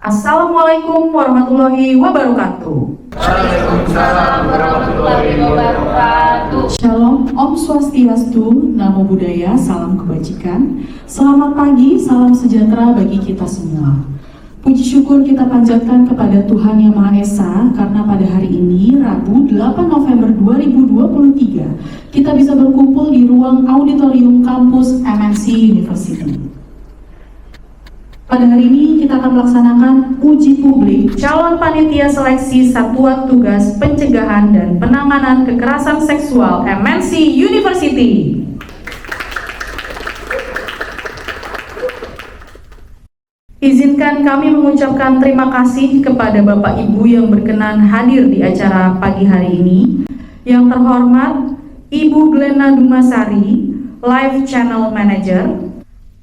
Assalamualaikum warahmatullahi wabarakatuh. Waalaikumsalam warahmatullahi wabarakatuh. Shalom, Om Swastiastu, Namo Buddhaya, salam kebajikan. Selamat pagi, salam sejahtera bagi kita semua. Puji syukur kita panjatkan kepada Tuhan Yang Maha Esa karena pada hari ini, Rabu 8 November 2023, kita bisa berkumpul di ruang auditorium kampus MNC University. Pada hari ini kita akan melaksanakan uji publik Calon Panitia Seleksi Satuan Tugas Pencegahan dan Penanganan Kekerasan Seksual MNC University. Izinkan kami mengucapkan terima kasih kepada Bapak Ibu yang berkenan hadir di acara pagi hari ini. Yang terhormat, Ibu Glena Dumasari, Live Channel Manager,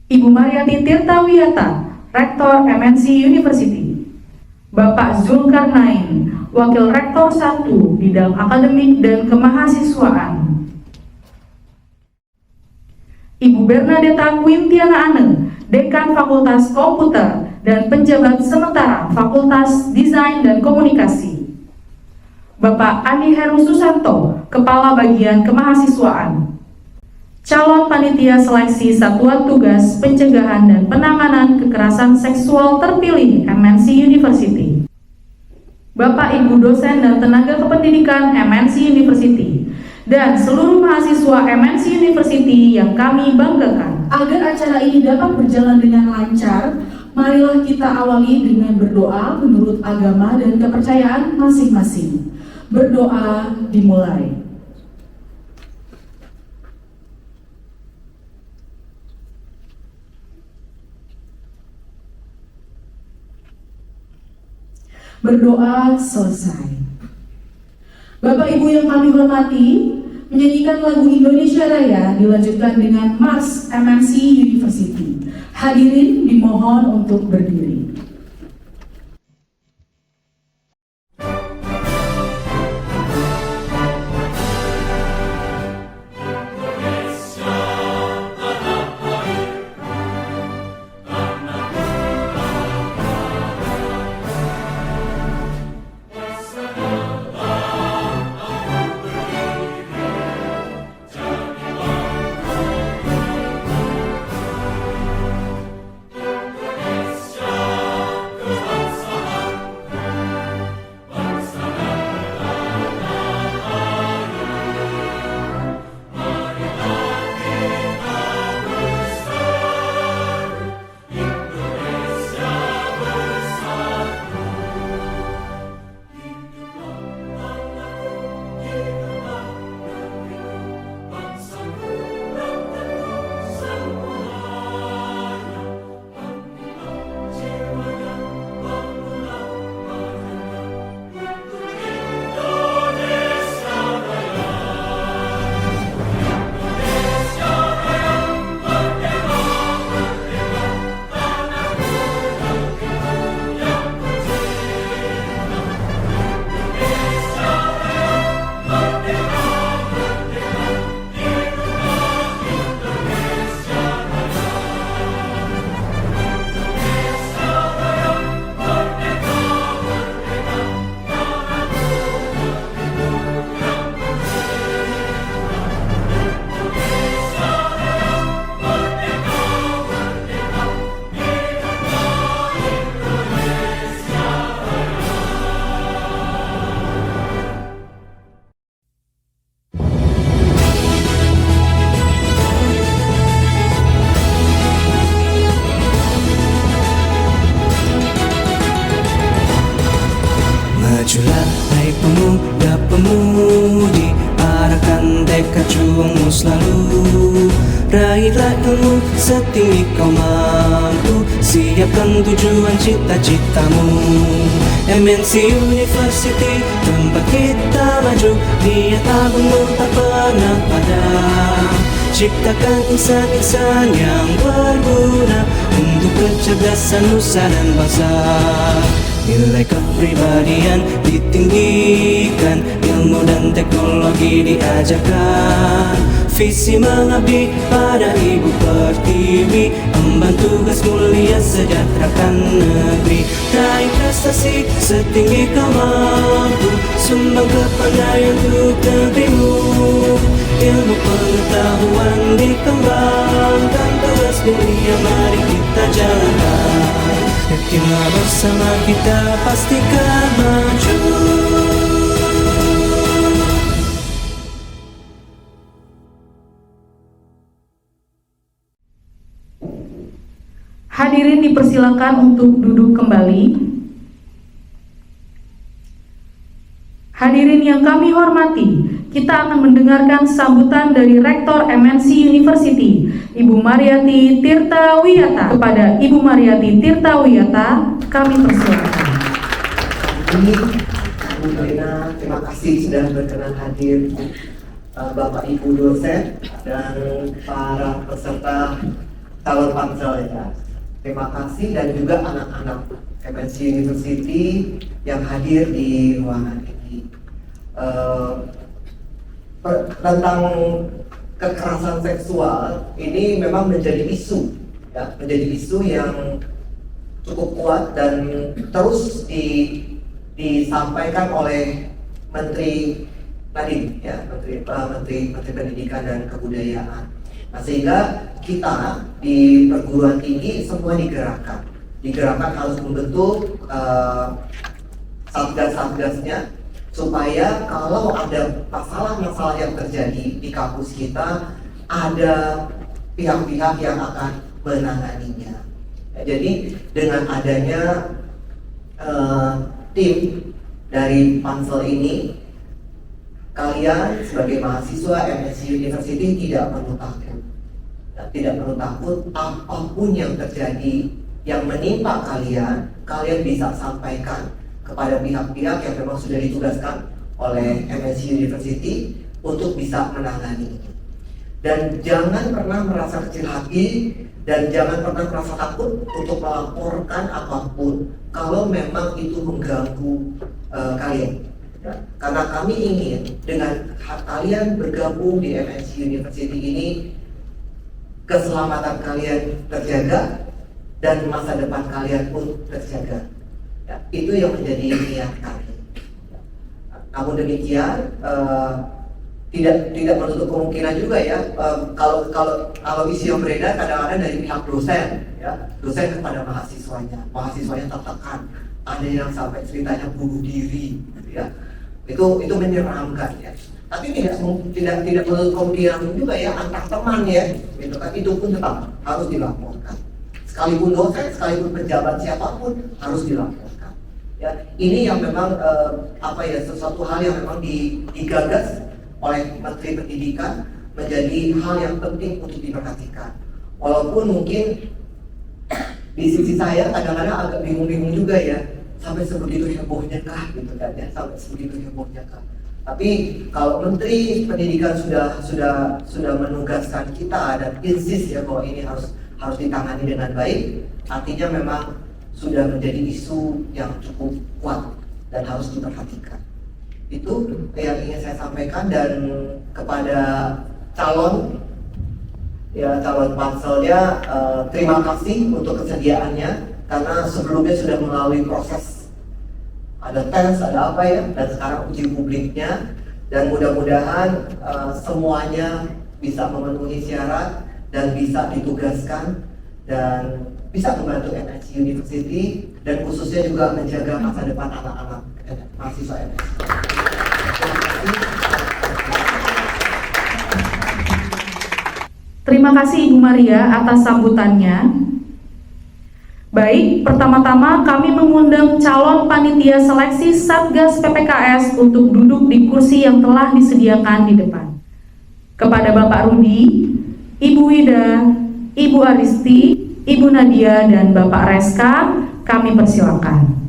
Ibu Mariati Tirtawiyata, Rektor MNC University, Bapak Zulkarnain, Wakil Rektor 1 Bidang Akademik dan Kemahasiswaan, Ibu Bernadetta Quintiana Ane, Dekan Fakultas Komputer dan Penjabat Sementara Fakultas Desain dan Komunikasi, Bapak Andi Heru Susanto, Kepala Bagian Kemahasiswaan, Calon Panitia Seleksi Satuan Tugas Pencegahan dan Penanganan Kekerasan Seksual terpilih MNC University, Bapak Ibu dosen dan tenaga kependidikan MNC University, dan seluruh mahasiswa MNC University yang kami banggakan. Agar acara ini dapat berjalan dengan lancar, marilah kita awali dengan berdoa menurut agama dan kepercayaan masing-masing. Berdoa dimulai. Berdoa selesai. Bapak Ibu yang kami hormati, menyanyikan lagu Indonesia Raya dilanjutkan dengan Mars MNC University. Hadirin dimohon untuk berdiri. Majulah hai pemuda-pemudi, arahkan tekad juangmu selalu. Raihlah ilmu setinggi kau mampu, siapkan tujuan cita-citamu. MNC University, tempat kita maju, niat agungmu tak pernah padam. Ciptakan insan-insan yang berguna untuk kecerdasan nusa dan bangsa. Nilai kepribadian ditinggikan, ilmu dan teknologi diajarkan. visi mengabdi pada Ibu Pertiwi, emban tugas mulia sejahterakan negeri. Raih prestasi setinggi kau mampu, sumbang kepandaian untuk negerimu. Ilmu pengetahuan dikembangkan, tugas mulia mari kita jalankan. Yakinlah bersama kita pastikan maju. Hadirin dipersilakan untuk duduk kembali. Hadirin yang kami hormati, kita akan mendengarkan sambutan dari Rektor MNC University, Ibu Mariati Tirta Wiyata. Kepada Ibu Mariati Tirta Wiyata, kami persilakan. Bu Lena, terima kasih sudah berkenan hadir, Bapak Ibu dosen dan para peserta calon pansel ya. Terima kasih dan juga anak-anak MNC University yang hadir di ruangan ini. Tentang kekerasan seksual ini memang menjadi isu, ya, menjadi isu yang cukup kuat dan terus disampaikan oleh Menteri Nadiem, ya, Menteri Pendidikan dan Kebudayaan. Nah, sehingga kita di perguruan tinggi semua digerakkan harus membentuk satgas-satgasnya, supaya kalau ada masalah-masalah yang terjadi di kampus kita, ada pihak-pihak yang akan menanganinya. Ya, jadi dengan adanya tim dari pansel ini, kalian sebagai mahasiswa MNC University tidak perlu takut. Tidak perlu takut, apapun yang terjadi yang menimpa kalian bisa sampaikan kepada pihak-pihak yang memang sudah ditugaskan oleh MNC University untuk bisa menangani ini. Dan jangan pernah merasa kecil hati dan jangan pernah merasa takut untuk melaporkan apapun kalau memang itu mengganggu kalian. Ya, karena kami ingin dengan kalian bergabung di MNC University ini, keselamatan kalian terjaga dan masa depan kalian pun terjaga. Ya, itu yang menjadi niat kami. Namun demikian, tidak menutup kemungkinan juga ya, kalau isu yang beredar kadang-kadang dari pihak dosen, ya, dosen kepada mahasiswanya tertekan, ada yang sampai ceritanya bunuh diri, gitu ya. Itu menyeramkan ya. Tapi tidak menutup kemungkinan juga ya antar teman ya, gitu kan, itu pun tetap harus dilaporkan. Sekalipun dosen, sekalipun pejabat siapapun harus dilaporkan. Ya, ini yang memang sesuatu hal yang memang digagas oleh Menteri Pendidikan menjadi hal yang penting untuk diperhatikan. Walaupun mungkin di sisi saya kadang-kadang agak bingung-bingung juga ya, sampai sebegitu hebohnya kah gitu kan ya, sampai sebegitu hebohnya kah. Tapi kalau Menteri Pendidikan sudah menugaskan kita dan insist ya bahwa ini harus ditangani dengan baik, artinya memang sudah menjadi isu yang cukup kuat dan harus diperhatikan. Itu yang ingin saya sampaikan, dan kepada calon panselnya, terima kasih untuk kesediaannya, karena sebelumnya sudah melalui proses, ada tes, ada apa ya, dan sekarang uji publiknya, dan mudah-mudahan semuanya bisa memenuhi syarat dan bisa ditugaskan dan bisa membantu MNC University, dan khususnya juga menjaga masa depan anak-anak mahasiswa MNC. Terima kasih Ibu Maria atas sambutannya. Baik, pertama-tama kami mengundang calon panitia seleksi Satgas PPKS untuk duduk di kursi yang telah disediakan di depan. Kepada Bapak Rudi, Ibu Wida, Ibu Aristi, Ibu Nadia, dan Bapak Reska, kami persilakan.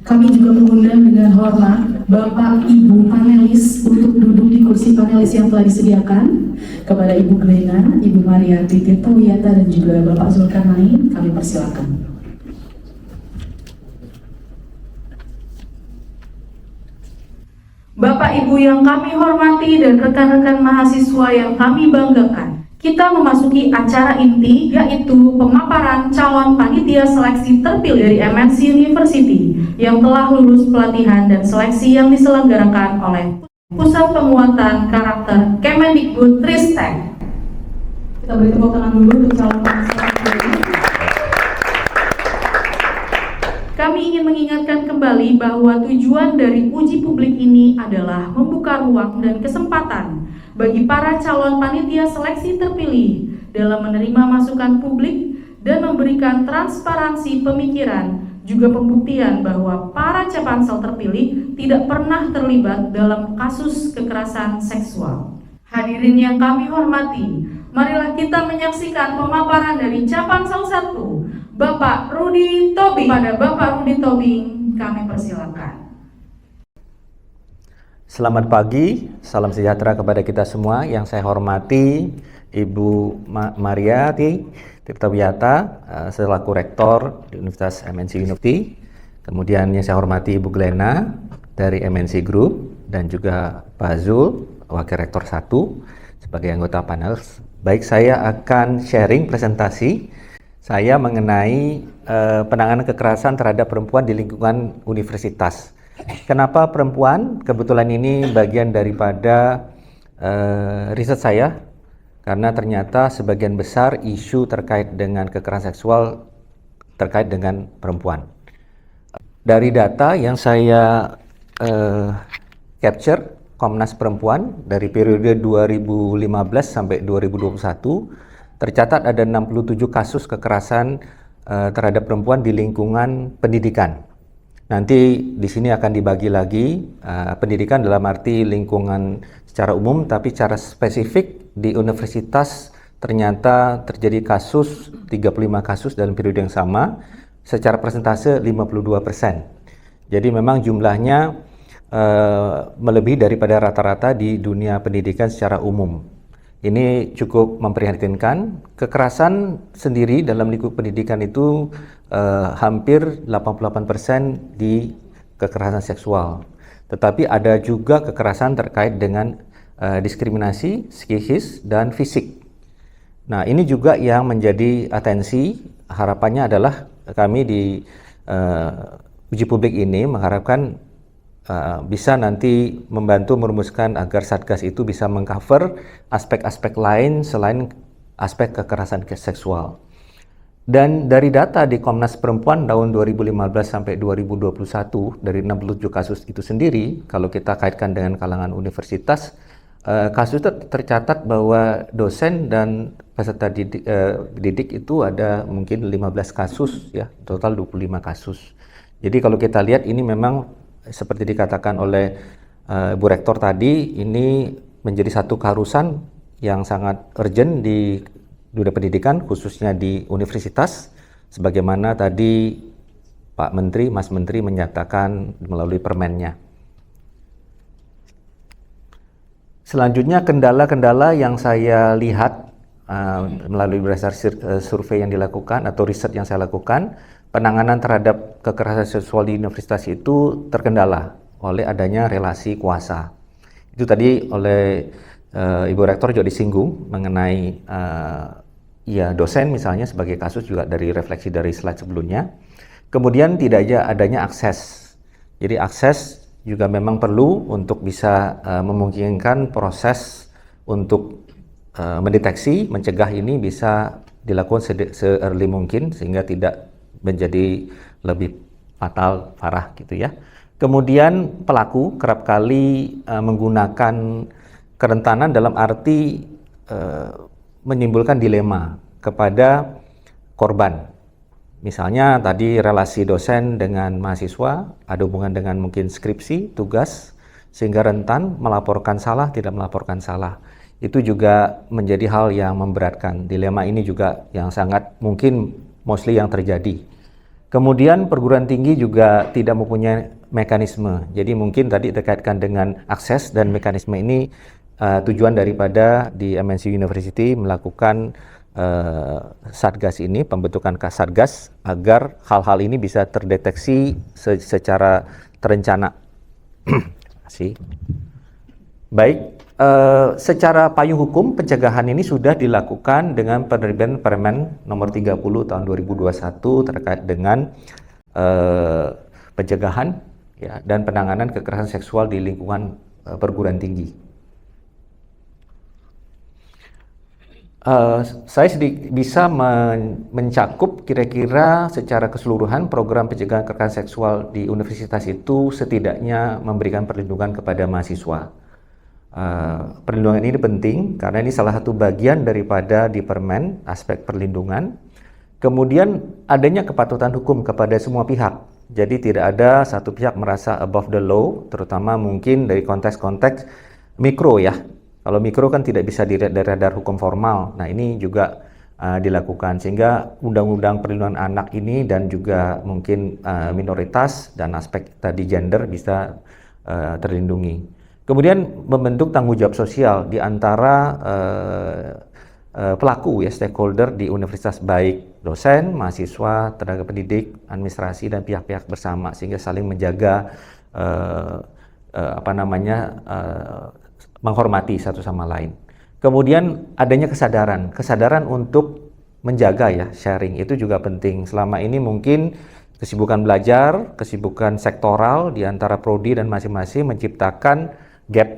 Kami juga mengundang dengan hormat Bapak Ibu panelis untuk duduk di kursi panelis yang telah disediakan. Kepada Ibu Glena, Ibu Mariati Tirta Wiyata, dan juga Bapak Zulkarnain, kami persilakan. Bapak Ibu yang kami hormati dan rekan-rekan mahasiswa yang kami banggakan, kita memasuki acara inti, yaitu pemaparan calon panitia seleksi terpilih dari MNC University yang telah lulus pelatihan dan seleksi yang diselenggarakan oleh Pusat Penguatan Karakter Kemendikbud-Ristek. Kita beri tepuk tangan dulu untuk calon panitia terpilih. Kami ingin mengingatkan kembali bahwa tujuan dari uji publik ini adalah membuka ruang dan kesempatan bagi para calon panitia seleksi terpilih dalam menerima masukan publik dan memberikan transparansi pemikiran, juga pembuktian bahwa para Capansel terpilih tidak pernah terlibat dalam kasus kekerasan seksual. Hadirin yang kami hormati, marilah kita menyaksikan pemaparan dari Capansel 1, Bapak Rudi Tobing. Pada Bapak Rudi Tobing, kami persilakan. Selamat pagi, salam sejahtera kepada kita semua. Yang saya hormati Ibu Mariati Tirtawiyata selaku Rektor di Universitas MNC University. Kemudian yang saya hormati Ibu Glena dari MNC Group dan juga Pak Zul, Wakil Rektor 1 sebagai anggota panel. Baik, saya akan sharing presentasi saya mengenai penanganan kekerasan terhadap perempuan di lingkungan universitas. Kenapa perempuan? Kebetulan ini bagian daripada riset saya, karena ternyata sebagian besar isu terkait dengan kekerasan seksual terkait dengan perempuan. Dari data yang saya capture, Komnas Perempuan dari periode 2015 sampai 2021, tercatat ada 67 kasus kekerasan terhadap perempuan di lingkungan pendidikan. Nanti di sini akan dibagi lagi pendidikan dalam arti lingkungan secara umum, tapi secara spesifik di universitas ternyata terjadi kasus 35 kasus dalam periode yang sama, secara persentase 52%. Jadi memang jumlahnya melebihi daripada rata-rata di dunia pendidikan secara umum. Ini cukup memprihatinkan. Kekerasan sendiri dalam lingkup pendidikan itu hampir 88% di kekerasan seksual. Tetapi ada juga kekerasan terkait dengan diskriminasi psikis dan fisik. Nah, ini juga yang menjadi atensi. Harapannya adalah kami di uji publik ini mengharapkan bisa nanti membantu merumuskan agar Satgas itu bisa mengcover aspek-aspek lain selain aspek kekerasan seksual. Dan dari data di Komnas Perempuan tahun 2015 sampai 2021, dari 67 kasus itu sendiri, kalau kita kaitkan dengan kalangan universitas, kasus itu tercatat bahwa dosen dan peserta didik itu ada mungkin 15 kasus, ya, total 25 kasus. Jadi kalau kita lihat ini memang seperti dikatakan oleh Bu Rektor tadi, ini menjadi satu keharusan yang sangat urgent di dunia pendidikan, khususnya di universitas, sebagaimana tadi Pak Menteri, Mas Menteri menyatakan melalui permennya. Selanjutnya kendala-kendala yang saya lihat melalui berdasarkan survei yang dilakukan atau riset yang saya lakukan, penanganan terhadap kekerasan seksual di universitas itu terkendala oleh adanya relasi kuasa. Itu tadi oleh Ibu Rektor juga disinggung mengenai ya dosen misalnya sebagai kasus, juga dari refleksi dari slide sebelumnya. Kemudian tidak adanya akses. Jadi akses juga memang perlu untuk bisa memungkinkan proses untuk mendeteksi, mencegah ini bisa dilakukan se-early mungkin sehingga tidak menjadi lebih fatal, parah gitu ya. Kemudian pelaku kerap kali menggunakan kerentanan dalam arti menimbulkan dilema kepada korban. Misalnya tadi relasi dosen dengan mahasiswa, ada hubungan dengan mungkin skripsi, tugas, sehingga rentan melaporkan salah, tidak melaporkan salah. Itu juga menjadi hal yang memberatkan. Dilema ini juga yang sangat mungkin mostly yang terjadi. Kemudian perguruan tinggi juga tidak mempunyai mekanisme. Jadi mungkin tadi terkaitkan dengan akses dan mekanisme ini tujuan daripada di MNC University melakukan Satgas ini, pembentukan Satgas agar hal-hal ini bisa terdeteksi secara terencana. kasih. Baik, secara payung hukum pencegahan ini sudah dilakukan dengan penerbitan Permen nomor 30 tahun 2021 terkait dengan pencegahan ya, dan penanganan kekerasan seksual di lingkungan perguruan tinggi. Saya bisa mencakup kira-kira secara keseluruhan program pencegahan kekerasan seksual di universitas itu setidaknya memberikan perlindungan kepada mahasiswa. Perlindungan ini penting karena ini salah satu bagian daripada di Permen aspek perlindungan. Kemudian adanya kepatutan hukum kepada semua pihak. Jadi tidak ada satu pihak merasa above the law, terutama mungkin dari konteks-konteks mikro ya. Kalau mikro kan tidak bisa dilihat dari radar hukum formal. Nah ini juga dilakukan sehingga undang-undang perlindungan anak ini dan juga mungkin minoritas dan aspek tadi gender bisa terlindungi. Kemudian membentuk tanggung jawab sosial di antara pelaku ya, stakeholder di universitas, baik dosen, mahasiswa, tenaga pendidik, administrasi dan pihak-pihak bersama sehingga saling menjaga menghormati satu sama lain. Kemudian adanya kesadaran untuk menjaga ya, sharing itu juga penting. Selama ini mungkin kesibukan belajar, kesibukan sektoral di antara prodi dan masing-masing menciptakan gap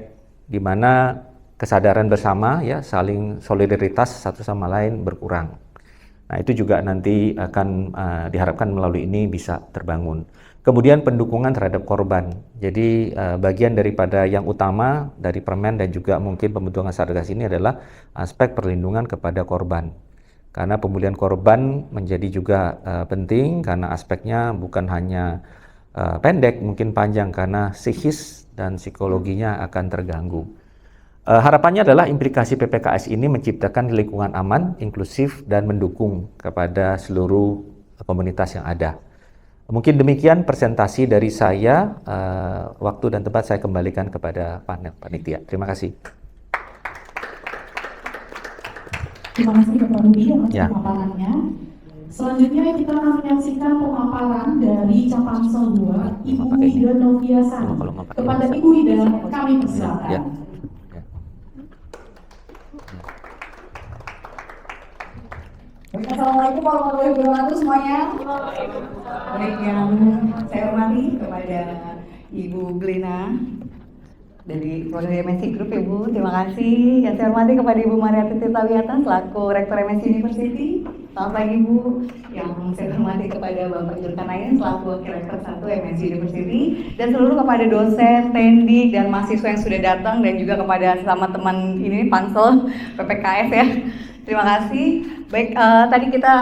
di mana kesadaran bersama ya, saling solidaritas satu sama lain berkurang. Nah, itu juga nanti akan diharapkan melalui ini bisa terbangun. Kemudian pendukungan terhadap korban. Jadi bagian daripada yang utama dari Permen dan juga mungkin pembentukan Satgas ini adalah aspek perlindungan kepada korban. Karena pemulihan korban menjadi juga penting karena aspeknya bukan hanya pendek, mungkin panjang karena psikis dan psikologinya akan terganggu. Harapannya adalah implikasi PPKS ini menciptakan lingkungan aman, inklusif, dan mendukung kepada seluruh komunitas yang ada. Mungkin demikian presentasi dari saya. Waktu dan tempat saya kembalikan kepada panel panitia. Terima kasih. Terima kasih Bapak Rudi atas Ya. pemaparannya. Selanjutnya kita akan menyaksikan pemaparan dari Capansel 2, Ibu Wida Noviasari. Kepada Ibu Wida, kami persilakan. Ya. Assalamualaikum warahmatullahi wabarakatuh semuanya. Baik, yang saya hormati kepada Ibu Glina dari Prodi MSc Group, Ibu, terima kasih. Yang saya hormati kepada Ibu Mariati Tirtawiyata selaku Rektor MSc University. Selamat pagi Ibu. Yang saya hormati kepada Bapak Julkanain selaku Rektor 1 MSc University, dan seluruh kepada dosen, tendik, dan mahasiswa yang sudah datang, dan juga kepada sesama teman ini Pansel PPKS ya. Terima kasih. Baik, tadi kita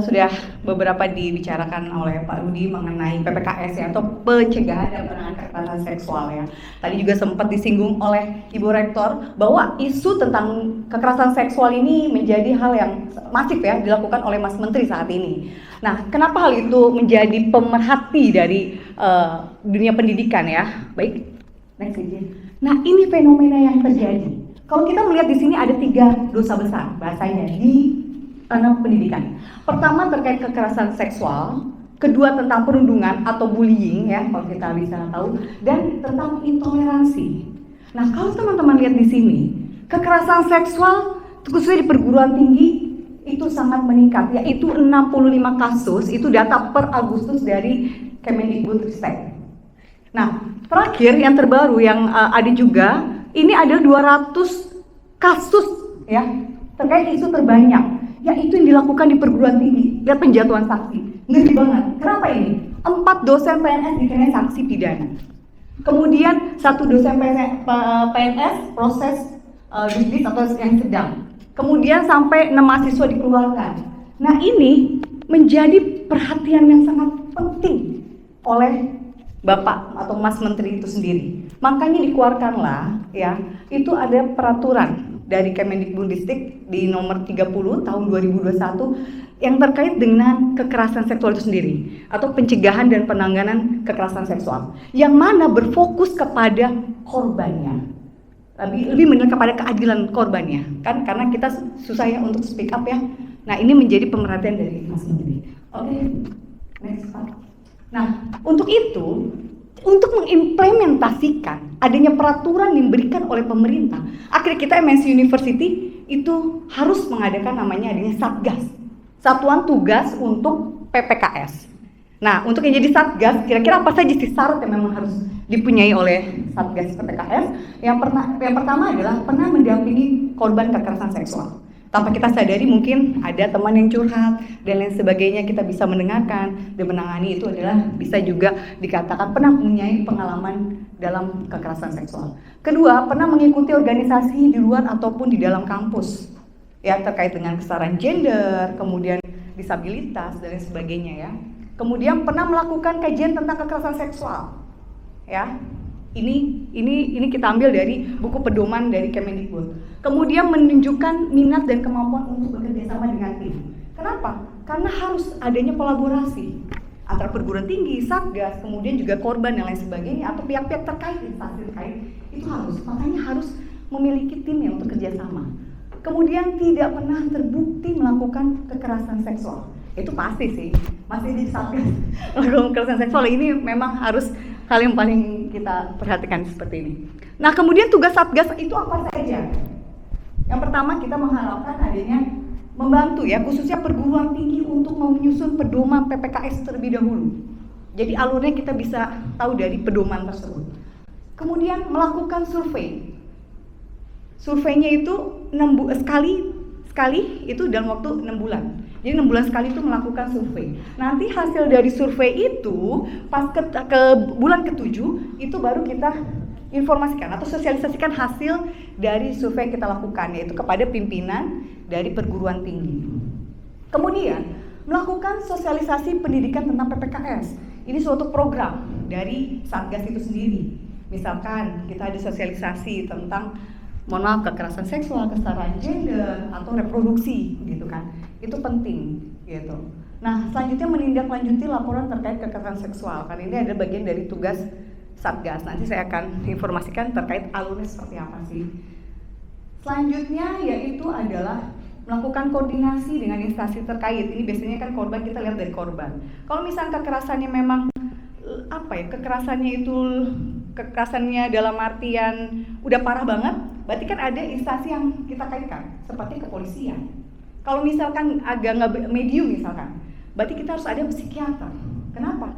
sudah beberapa dibicarakan oleh Pak Rudi mengenai PPKS ya, atau pencegahan dan penanganan kekerasan seksual ya. Tadi juga sempat disinggung oleh Ibu Rektor bahwa isu tentang kekerasan seksual ini menjadi hal yang masif ya dilakukan oleh Mas Menteri saat ini. Nah, kenapa hal itu menjadi pemerhati dari dunia pendidikan ya? Baik, next aja. Nah, ini fenomena yang terjadi. Kalau kita melihat di sini ada 3 dosa besar bahasanya di ranah pendidikan. Pertama terkait kekerasan seksual, kedua tentang perundungan atau bullying ya kalau kita bisa tahu, dan tentang intoleransi. Nah, kalau teman-teman lihat di sini, kekerasan seksual khususnya di perguruan tinggi itu sangat meningkat, yaitu 65 kasus, itu data per Agustus dari Kemendikbudristek. Nah, terakhir yang terbaru yang ada juga ini ada 200 kasus ya terkait isu terbanyak, yaitu yang dilakukan di perguruan tinggi. Lihat penjatuhan saksi, ngeri banget. Kenapa ini? 4 dosen PNS dikenai sanksi pidana. Kemudian 1 dosen PNS proses bisnis atau yang sedang. Kemudian sampai 6 mahasiswa dikeluarkan. Nah, ini menjadi perhatian yang sangat penting oleh Bapak atau Mas Menteri itu sendiri. Makanya dikeluarkanlah ya, itu ada peraturan dari Kemendikbudristek di nomor 30 tahun 2021 yang terkait dengan kekerasan seksual itu sendiri atau pencegahan dan penanganan kekerasan seksual yang mana berfokus kepada korbannya. Lebih menilai kepada keadilan korbannya, kan karena kita susah ya untuk speak up ya. Nah, ini menjadi pemerhatian dari Mas Menteri. Oke, next Pak. Nah, untuk itu untuk mengimplementasikan adanya peraturan yang diberikan oleh pemerintah, akhirnya kita MNC University itu harus mengadakan namanya adanya Satgas, Satuan Tugas untuk PPKS. Nah, untuk yang jadi Satgas, kira-kira apa saja sih syarat yang memang harus dipunyai oleh Satgas PPKS? Yang pertama adalah pernah mendampingi korban kekerasan seksual. Tanpa kita sadari mungkin ada teman yang curhat dan lain sebagainya, kita bisa mendengarkan dan menangani. Itu adalah bisa juga dikatakan pernah mempunyai pengalaman dalam kekerasan seksual. Kedua, pernah mengikuti organisasi di luar ataupun di dalam kampus ya, terkait dengan kesetaraan gender, kemudian disabilitas dan lain sebagainya ya. Kemudian pernah melakukan kajian tentang kekerasan seksual ya. Ini kita ambil dari buku pedoman dari Kemendikbud. Kemudian menunjukkan minat dan kemampuan untuk bekerja sama dengan tim. Kenapa? Karena harus adanya kolaborasi antara perguruan tinggi, Satgas, kemudian juga korban dan lain sebagainya, atau pihak-pihak terkait, instansi terkait. Itu makanya harus memiliki tim yang untuk kerjasama. Kemudian tidak pernah terbukti melakukan kekerasan seksual. Itu pasti sih, masih di Satgas melakukan kekerasan seksual ini memang harus hal yang paling kita perhatikan seperti ini. Nah, kemudian tugas Satgas itu apa saja? Yang pertama, kita mengharapkan adanya membantu ya, khususnya perguruan tinggi untuk menyusun pedoman PPKS terlebih dahulu. Jadi alurnya kita bisa tahu dari pedoman tersebut. Kemudian melakukan survei. Surveinya itu sekali itu dalam waktu 6 bulan. Jadi 6 bulan sekali itu melakukan survei. Nanti hasil dari survei itu pas ke bulan ke-7 itu baru kita informasikan atau sosialisasikan hasil dari survei yang kita lakukan, yaitu kepada pimpinan dari perguruan tinggi. Kemudian melakukan sosialisasi pendidikan tentang PPKS. Ini suatu program dari Satgas itu sendiri. Misalkan kita ada sosialisasi tentang kekerasan seksual, kesetaraan gender, atau reproduksi gitu kan. Itu penting gitu. Nah, selanjutnya menindaklanjuti laporan terkait kekerasan seksual. Karena ini ada bagian dari tugas Satgas. Nanti saya akan informasikan terkait alurnya seperti apa sih. Selanjutnya yaitu adalah melakukan koordinasi dengan instansi terkait. Ini biasanya kan korban, kita lihat dari korban. Kalau misalnya kekerasannya memang kekerasannya dalam artian udah parah banget, berarti kan ada instansi yang kita kaitkan, seperti kepolisian. Kalau misalkan agak nggak medium misalkan, berarti kita harus ada psikiater. Kenapa?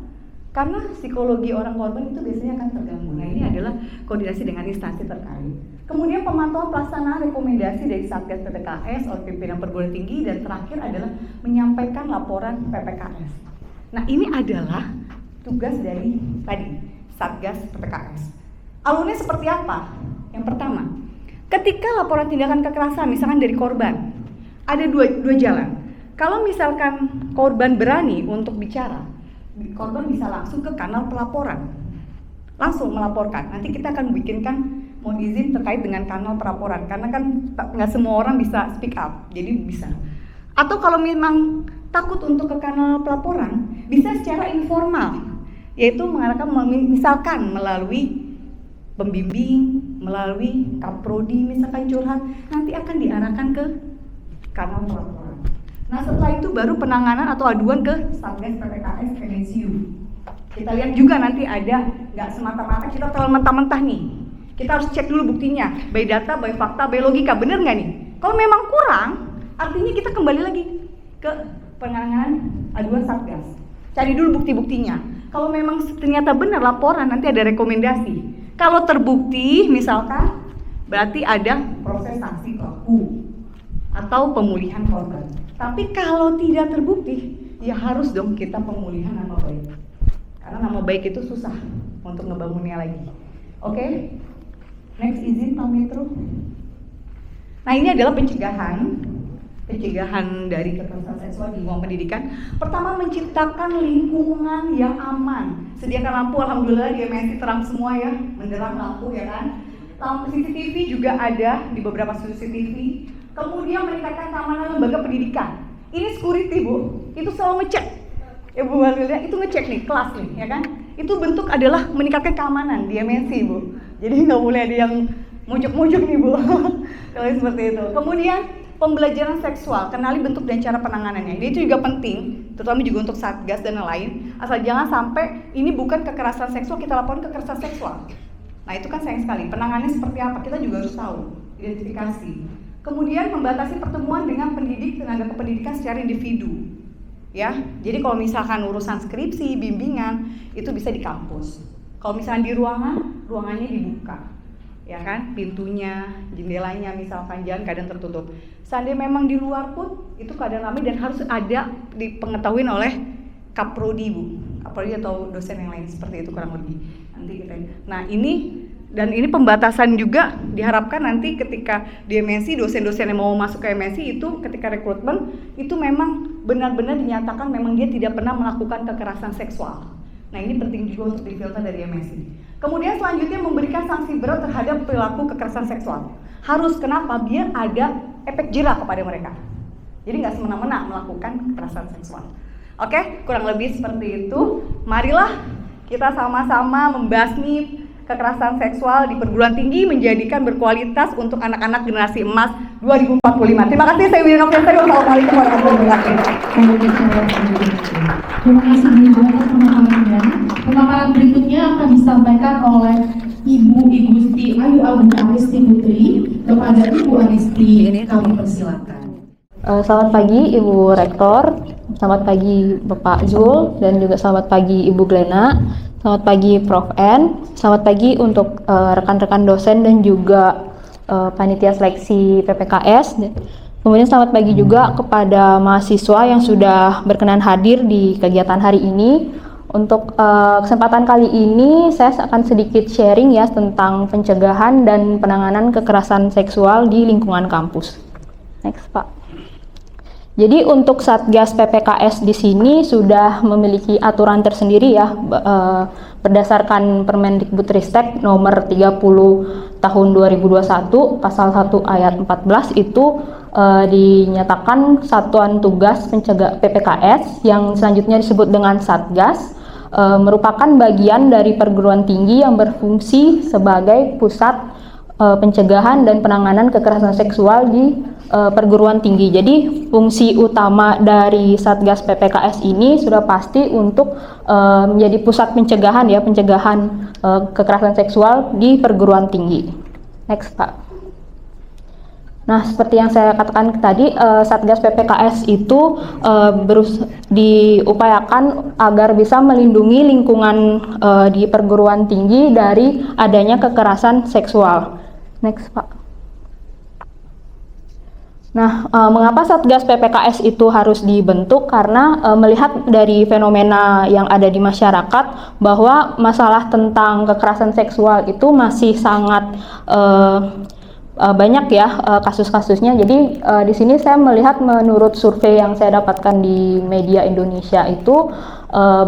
Karena psikologi orang korban itu biasanya akan terganggu. Nah, ini adalah koordinasi dengan instansi terkait. Kemudian pemantauan pelaksanaan rekomendasi dari Satgas PPKS oleh pimpinan perguruan tinggi, dan terakhir adalah menyampaikan laporan PPKS. Nah, ini adalah tugas dari tadi Satgas PPKS. Alurnya seperti apa? Yang pertama, ketika laporan tindakan kekerasan misalkan dari korban, ada dua jalan. Kalau misalkan korban berani untuk bicara, korban bisa langsung ke kanal pelaporan, langsung melaporkan. Nanti kita akan bikinkan mohon izin terkait dengan kanal pelaporan, karena kan nggak semua orang bisa speak up, jadi bisa. Atau kalau memang takut untuk ke kanal pelaporan, bisa secara informal, yaitu mengharapkan misalkan melalui pembimbing, melalui kaprodi, misalkan curhat, nanti akan diarahkan ke kanal pelaporan. Nah, setelah itu baru penanganan atau aduan ke Satgas PPKS Kemensiu. Kita lihat juga nanti ada, nggak semata-mata kita telan mentah-mentah nih. Kita harus cek dulu buktinya, by data, by fakta, by logika, bener nggak nih? Kalau memang kurang, artinya kita kembali lagi ke penanganan aduan Satgas. Cari dulu bukti-buktinya. Kalau memang ternyata benar laporan, nanti ada rekomendasi. Kalau terbukti misalkan, berarti ada proses sanksi pelaku atau pemulihan korban. Tapi kalau tidak terbukti, ya harus dong kita pemulihan nama baik. Karena nama baik itu susah untuk ngebangunnya lagi. Oke? Next, izin Pak Metro. Nah, ini adalah pencegahan dari kekerasan seksual di lingkungan pendidikan. Pertama, menciptakan lingkungan yang aman. Sediakan lampu, alhamdulillah di MNC terang semua ya, menderang lampu ya kan. Lampu CCTV juga ada di beberapa CCTV. Kemudian meningkatkan keamanan lembaga pendidikan. Ini security Bu, itu selalu ngecek. Ya Bu Walilya, itu ngecek nih kelas nih ya kan. Itu bentuk adalah meningkatkan keamanan di MNC Bu. Jadi nggak boleh ada yang mujuk-mujuk nih Bu. Kalau seperti itu. Kemudian pembelajaran seksual, kenali bentuk dan cara penanganannya. Ini itu juga penting, terutama juga untuk Satgas dan lain-lain. Asal jangan sampai ini bukan kekerasan seksual, kita laporkan kekerasan seksual. Nah itu kan sayang sekali, penanganannya seperti apa, kita juga harus tahu, identifikasi. Kemudian membatasi pertemuan dengan pendidik, tenaga kependidikan secara individu. Ya, jadi kalau misalkan urusan skripsi, bimbingan, itu bisa di kampus. Kalau misalkan di ruangan, ruangannya dibuka. Ya kan, pintunya, jendelanya misalkan jangan keadaan tertutup. Seandainya memang di luar pun itu keadaan ramai dan harus ada dipengetahuin oleh kaprodi Bu, kaprodi atau dosen yang lain seperti itu kurang lebih. Nanti kita. Nah ini pembatasan juga diharapkan nanti ketika di MSI dosen-dosen yang mau masuk ke MSI itu ketika rekrutmen itu memang benar-benar dinyatakan memang dia tidak pernah melakukan kekerasan seksual. Nah ini penting juga untuk difilter dari MSI. Kemudian selanjutnya memberikan sanksi berat terhadap perilaku kekerasan seksual. Harus kenapa? Biar ada efek jerah kepada mereka. Jadi nggak semena-mena melakukan kekerasan seksual. Oke, kurang lebih seperti itu. Marilah kita sama-sama membasmi kekerasan seksual di perguruan tinggi menjadikan berkualitas untuk anak-anak generasi emas 2045. Terima kasih, saya Widya Noviantari. Wassalamualaikum warahmatullahi wabarakatuh. Terima kasih Bu atas pemaparannya. Pemaparan berikutnya akan disampaikan oleh Ibu Igusti Ayu Agung Aristi Putri. Kepada Ibu Aristi, kami persilakan. Selamat pagi Ibu Rektor, selamat pagi Bapak Zul, dan juga selamat pagi Ibu Glena, selamat pagi Prof. N, selamat pagi untuk rekan-rekan dosen dan juga panitia seleksi PPKS. Kemudian selamat pagi juga kepada mahasiswa yang sudah berkenan hadir di kegiatan hari ini. Untuk kesempatan kali ini saya akan sedikit sharing ya tentang pencegahan dan penanganan kekerasan seksual di lingkungan kampus. Next Pak. Jadi untuk Satgas PPKS di sini sudah memiliki aturan tersendiri ya berdasarkan Permendikbudristek nomor 30 tahun 2021 pasal 1 ayat 14 itu dinyatakan satuan tugas pencegah PPKS yang selanjutnya disebut dengan Satgas merupakan bagian dari perguruan tinggi yang berfungsi sebagai pusat pencegahan dan penanganan kekerasan seksual di perguruan tinggi. Jadi fungsi utama dari Satgas PPKS ini sudah pasti untuk menjadi pusat pencegahan ya, pencegahan kekerasan seksual di perguruan tinggi. Next Pak. Nah, seperti yang saya katakan tadi, Satgas PPKS itu diupayakan agar bisa melindungi lingkungan di perguruan tinggi dari adanya kekerasan seksual. Next Pak. Nah, mengapa Satgas PPKS itu harus dibentuk? Karena melihat dari fenomena yang ada di masyarakat bahwa masalah tentang kekerasan seksual itu masih sangat banyak ya kasus-kasusnya. Jadi di sini saya melihat menurut survei yang saya dapatkan di media Indonesia itu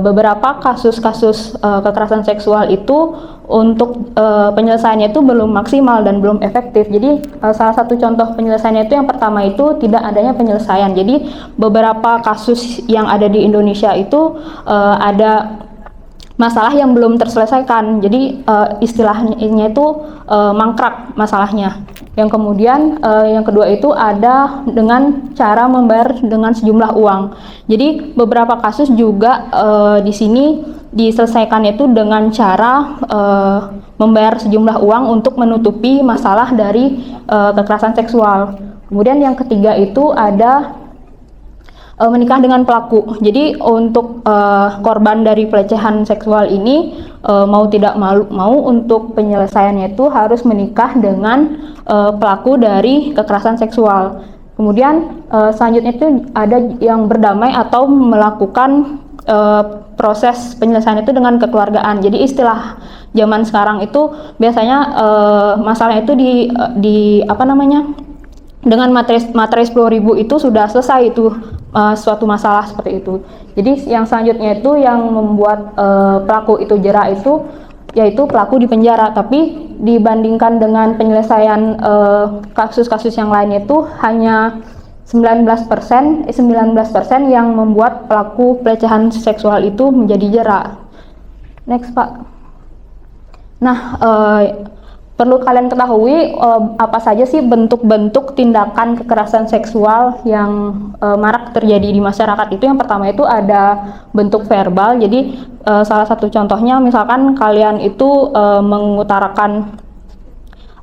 beberapa kasus-kasus kekerasan seksual itu untuk penyelesaiannya itu belum maksimal dan belum efektif. Jadi salah satu contoh penyelesaiannya itu yang pertama itu tidak adanya penyelesaian. Jadi beberapa kasus yang ada di Indonesia itu ada masalah yang belum terselesaikan. Jadi istilahnya itu mangkrak masalahnya. Yang kemudian yang kedua itu ada dengan cara membayar dengan sejumlah uang. Jadi beberapa kasus juga di sini diselesaikan itu dengan cara membayar sejumlah uang untuk menutupi masalah dari kekerasan seksual. Kemudian yang ketiga itu ada menikah dengan pelaku. Jadi untuk korban dari pelecehan seksual ini mau tidak mau untuk penyelesaiannya itu harus menikah dengan pelaku dari kekerasan seksual. Kemudian selanjutnya itu ada yang berdamai atau melakukan proses penyelesaian itu dengan kekeluargaan. Jadi istilah zaman sekarang itu biasanya masalah itu di apa namanya, dengan materi 10.000 itu sudah selesai itu suatu masalah seperti itu. Jadi yang selanjutnya itu yang membuat pelaku itu jera itu yaitu pelaku di penjara. Tapi dibandingkan dengan penyelesaian kasus-kasus yang lain itu hanya 19% yang membuat pelaku pelecehan seksual itu menjadi jera. Next Pak. Nah, perlu kalian ketahui apa saja sih bentuk-bentuk tindakan kekerasan seksual yang marak terjadi di masyarakat itu. Yang pertama itu ada bentuk verbal. Jadi salah satu contohnya misalkan kalian itu mengutarakan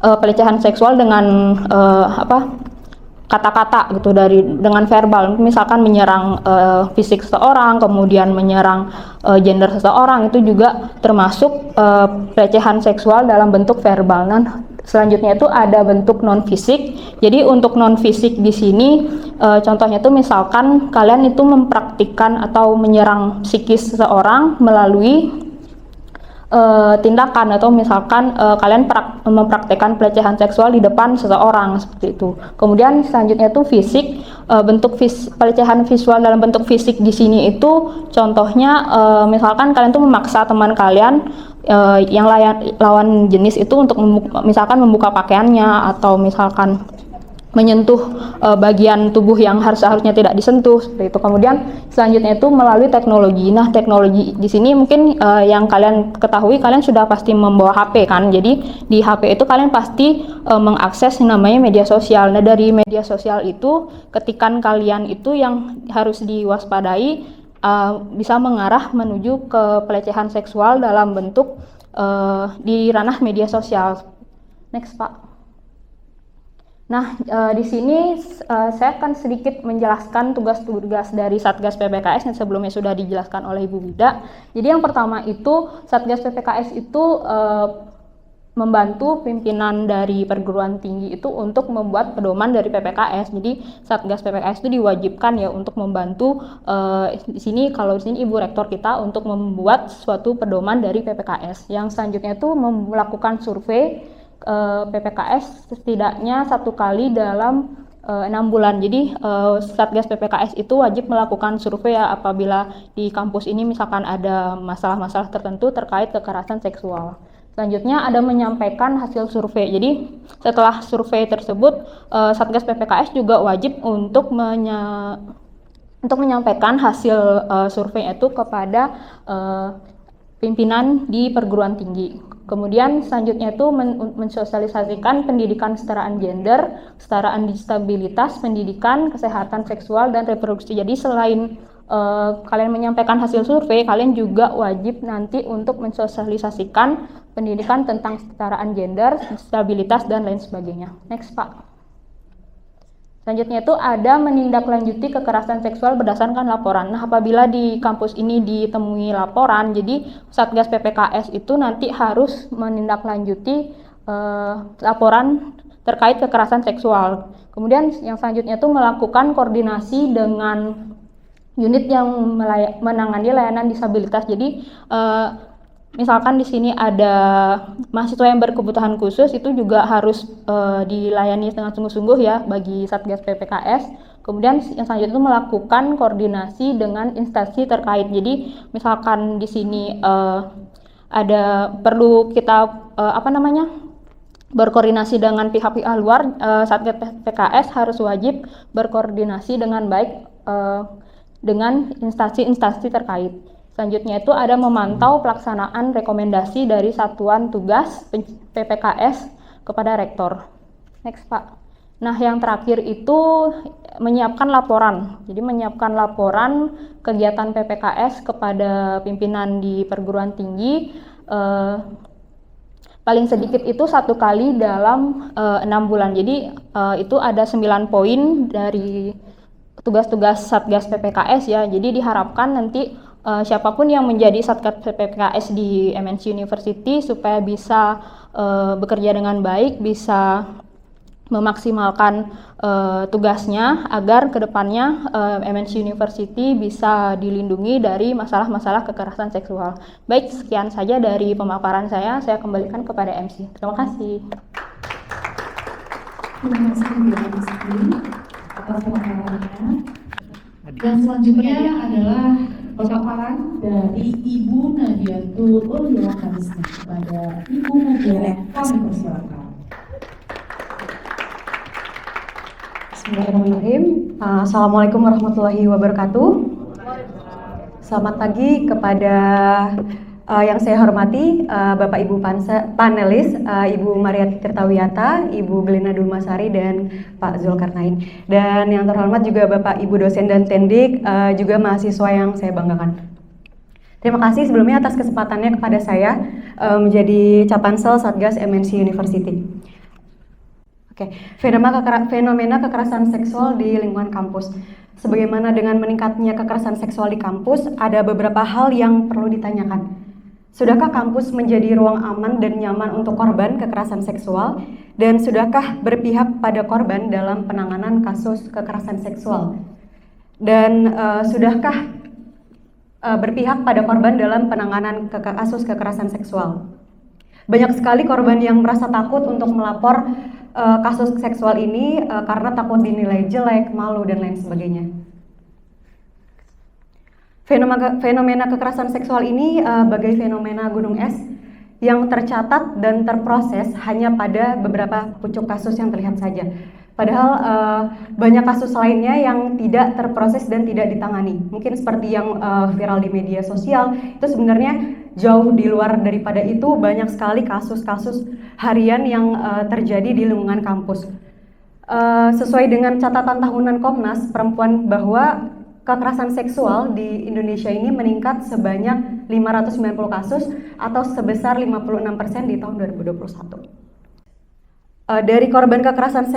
pelecehan seksual dengan kata-kata gitu dengan verbal, misalkan menyerang fisik seseorang, kemudian menyerang gender seseorang, itu juga termasuk pelecehan seksual dalam bentuk verbal. Nah, selanjutnya itu ada bentuk non fisik. Jadi untuk non fisik di sini contohnya itu misalkan kalian itu mempraktikkan atau menyerang psikis seseorang melalui tindakan, atau misalkan kalian mempraktekkan pelecehan seksual di depan seseorang, seperti itu. Kemudian selanjutnya itu fisik. Bentuk pelecehan visual dalam bentuk fisik di sini itu contohnya misalkan kalian tuh memaksa teman kalian yang lawan jenis itu untuk misalkan membuka pakaiannya, atau misalkan menyentuh bagian tubuh yang seharusnya tidak disentuh, seperti itu. Kemudian selanjutnya itu melalui teknologi. Nah, teknologi di sini mungkin yang kalian ketahui, kalian sudah pasti membawa HP kan. Jadi di HP itu kalian pasti mengakses yang namanya media sosial. Nah, dari media sosial itu ketikan kalian itu yang harus diwaspadai bisa mengarah menuju ke pelecehan seksual dalam bentuk di ranah media sosial. Next, Pak. Nah, di sini saya akan sedikit menjelaskan tugas-tugas dari Satgas PPKS yang sebelumnya sudah dijelaskan oleh Ibu Wida. Jadi yang pertama itu Satgas PPKS itu membantu pimpinan dari perguruan tinggi itu untuk membuat pedoman dari PPKS. Jadi Satgas PPKS itu diwajibkan ya untuk membantu di sini, kalau di sini Ibu Rektor kita, untuk membuat suatu pedoman dari PPKS. Yang selanjutnya itu melakukan survei PPKS setidaknya 1 kali dalam 6 bulan. Jadi Satgas PPKS itu wajib melakukan survei ya, apabila di kampus ini misalkan ada masalah-masalah tertentu terkait kekerasan seksual. Selanjutnya ada menyampaikan hasil survei. Jadi setelah survei tersebut Satgas PPKS juga wajib untuk menyampaikan hasil survei itu kepada pimpinan di perguruan tinggi. Kemudian selanjutnya itu mensosialisasikan pendidikan kesetaraan gender, kesetaraan disabilitas, pendidikan, kesehatan seksual dan reproduksi. Jadi selain kalian menyampaikan hasil survei, kalian juga wajib nanti untuk mensosialisasikan pendidikan tentang kesetaraan gender, disabilitas dan lain sebagainya. Next, Pak. Selanjutnya itu ada menindaklanjuti kekerasan seksual berdasarkan laporan. Nah, apabila di kampus ini ditemui laporan, jadi Satgas PPKS itu nanti harus menindaklanjuti laporan terkait kekerasan seksual. Kemudian yang selanjutnya itu melakukan koordinasi dengan unit yang menangani layanan disabilitas. Jadi misalkan di sini ada mahasiswa yang berkebutuhan khusus, itu juga harus dilayani dengan sungguh-sungguh ya bagi Satgas PPKS. Kemudian yang selanjutnya itu melakukan koordinasi dengan instansi terkait. Jadi misalkan di sini ada perlu kita berkoordinasi dengan pihak-pihak luar, Satgas PPKS harus wajib berkoordinasi dengan baik dengan instansi-instansi terkait. Selanjutnya itu ada memantau pelaksanaan rekomendasi dari Satuan Tugas PPKS kepada Rektor. Next, Pak. Nah, yang terakhir itu menyiapkan laporan. Jadi menyiapkan laporan kegiatan PPKS kepada pimpinan di perguruan tinggi paling sedikit itu 1 kali dalam 6 bulan. Jadi itu ada 9 poin dari tugas-tugas Satgas PPKS ya. Jadi diharapkan nanti siapapun yang menjadi Satgas PPKS di MNC University supaya bisa bekerja dengan baik, bisa memaksimalkan tugasnya agar kedepannya MNC University bisa dilindungi dari masalah-masalah kekerasan seksual. Baik, sekian saja dari pemaparan saya kembalikan kepada MC. Terima kasih. Terima kasih atas pemaparannya. Dan selanjutnya adalah pemaparan dari Ibu Nadiatul Ulya Karisma. Kepada Ibu Nadia, kami persilakan. Bismillahirrahmanirrahim. Assalamualaikum warahmatullahi wabarakatuh. Selamat pagi kepada Yang saya hormati Bapak Ibu panelis, Ibu Mariati Tirtawiyata, Ibu Glina Dulmasari, dan Pak Zulkarnain. Dan yang terhormat juga Bapak Ibu dosen dan tendik, juga mahasiswa yang saya banggakan. Terima kasih sebelumnya atas kesempatannya kepada saya menjadi Capansel Satgas MNC University. Oke, fenomena kekerasan seksual di lingkungan kampus. Sebagaimana dengan meningkatnya kekerasan seksual di kampus, ada beberapa hal yang perlu ditanyakan. Sudahkah kampus menjadi ruang aman dan nyaman untuk korban kekerasan seksual? Dan sudahkah berpihak pada korban dalam penanganan kasus kekerasan seksual? Dan sudahkah berpihak pada korban dalam penanganan kasus kekerasan seksual? Banyak sekali korban yang merasa takut untuk melapor kasus seksual ini karena takut dinilai jelek, malu, dan lain sebagainya. Fenomena kekerasan seksual ini bagai fenomena gunung es yang tercatat dan terproses hanya pada beberapa pucuk kasus yang terlihat saja. Padahal banyak kasus lainnya yang tidak terproses dan tidak ditangani. Mungkin seperti yang viral di media sosial, itu sebenarnya jauh di luar daripada itu. Banyak sekali kasus-kasus harian yang terjadi di lingkungan kampus. Sesuai dengan catatan tahunan Komnas Perempuan bahwa kekerasan seksual di Indonesia ini meningkat sebanyak 590 kasus atau sebesar 56% di tahun 2021. Dari korban kekerasan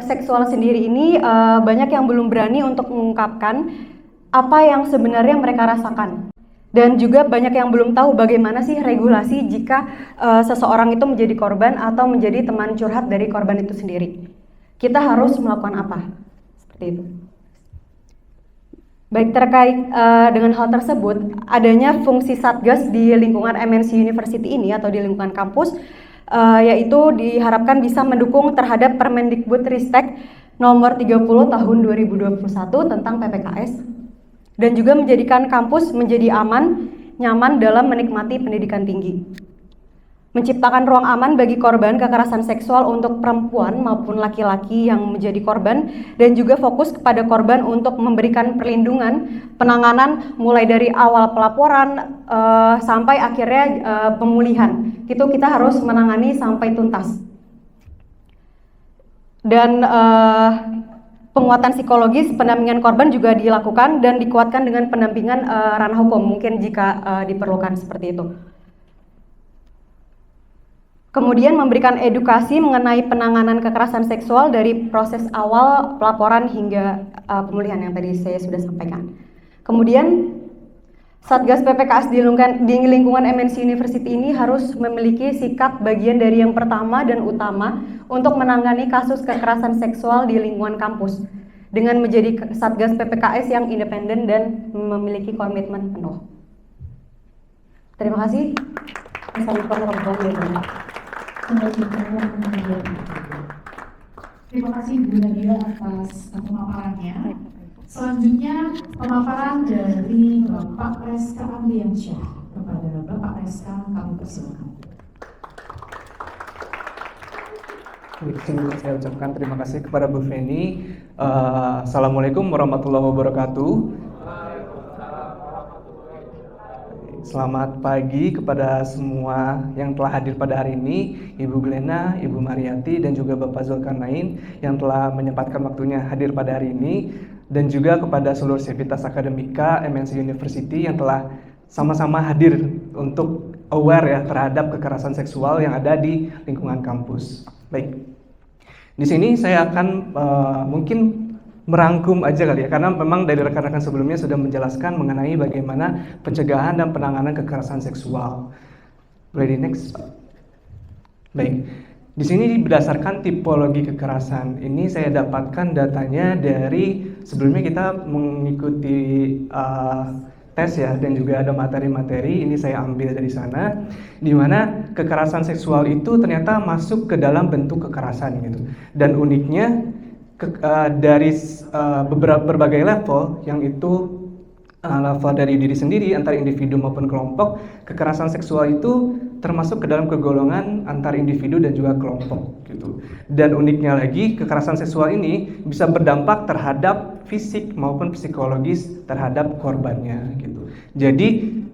seksual sendiri ini banyak yang belum berani untuk mengungkapkan apa yang sebenarnya mereka rasakan. Dan juga banyak yang belum tahu bagaimana sih regulasi jika seseorang itu menjadi korban atau menjadi teman curhat dari korban itu sendiri. Kita harus melakukan apa? Seperti itu. Baik, terkait dengan hal tersebut, adanya fungsi Satgas di lingkungan MNC University ini atau di lingkungan kampus, yaitu diharapkan bisa mendukung terhadap Permendikbudristek nomor 30 tahun 2021 tentang PPKS, dan juga menjadikan kampus menjadi aman, nyaman dalam menikmati pendidikan tinggi. Menciptakan ruang aman bagi korban kekerasan seksual untuk perempuan maupun laki-laki yang menjadi korban, dan juga fokus kepada korban untuk memberikan perlindungan, penanganan mulai dari awal pelaporan sampai akhirnya pemulihan. Itu kita harus menangani sampai tuntas. Dan penguatan psikologis, pendampingan korban juga dilakukan dan dikuatkan dengan pendampingan ranah hukum mungkin jika diperlukan seperti itu. Kemudian memberikan edukasi mengenai penanganan kekerasan seksual dari proses awal pelaporan hingga pemulihan yang tadi saya sudah sampaikan. Kemudian Satgas PPKS di lingkungan MNC University ini harus memiliki sikap bagian dari yang pertama dan utama untuk menangani kasus kekerasan seksual di lingkungan kampus dengan menjadi Satgas PPKS yang independen dan memiliki komitmen penuh. Terima kasih. Assalamualaikum warahmatullahi wabarakatuh. Terima kasih Bu Nadia atas pemaparannya. Selanjutnya pemaparan dari Bapak Reska Andriansyah. Kepada Bapak Reska kami persilakan. Saya ucapkan terima kasih kepada Bu Feni. Assalamualaikum warahmatullahi wabarakatuh. Selamat pagi kepada semua yang telah hadir pada hari ini, Ibu Glena, Ibu Mariati, dan juga Bapak Zulkarnain yang telah menyempatkan waktunya hadir pada hari ini, dan juga kepada seluruh sivitas akademika MNC University yang telah sama-sama hadir untuk aware ya terhadap kekerasan seksual yang ada di lingkungan kampus. Baik, di sini saya akan mungkin merangkum aja kali ya, karena memang dari rekan-rekan sebelumnya sudah menjelaskan mengenai bagaimana pencegahan dan penanganan kekerasan seksual. Boleh di next? Baik, di sini berdasarkan tipologi kekerasan ini saya dapatkan datanya dari sebelumnya kita mengikuti tes ya, dan juga ada materi-materi ini saya ambil dari sana, di mana kekerasan seksual itu ternyata masuk ke dalam bentuk kekerasan gitu. Dan uniknya dari berbagai level, yang itu level dari diri sendiri, antar individu maupun kelompok, kekerasan seksual itu termasuk ke dalam kegolongan antar individu dan juga kelompok gitu. Dan uniknya lagi, kekerasan seksual ini bisa berdampak terhadap fisik maupun psikologis terhadap korbannya gitu. Jadi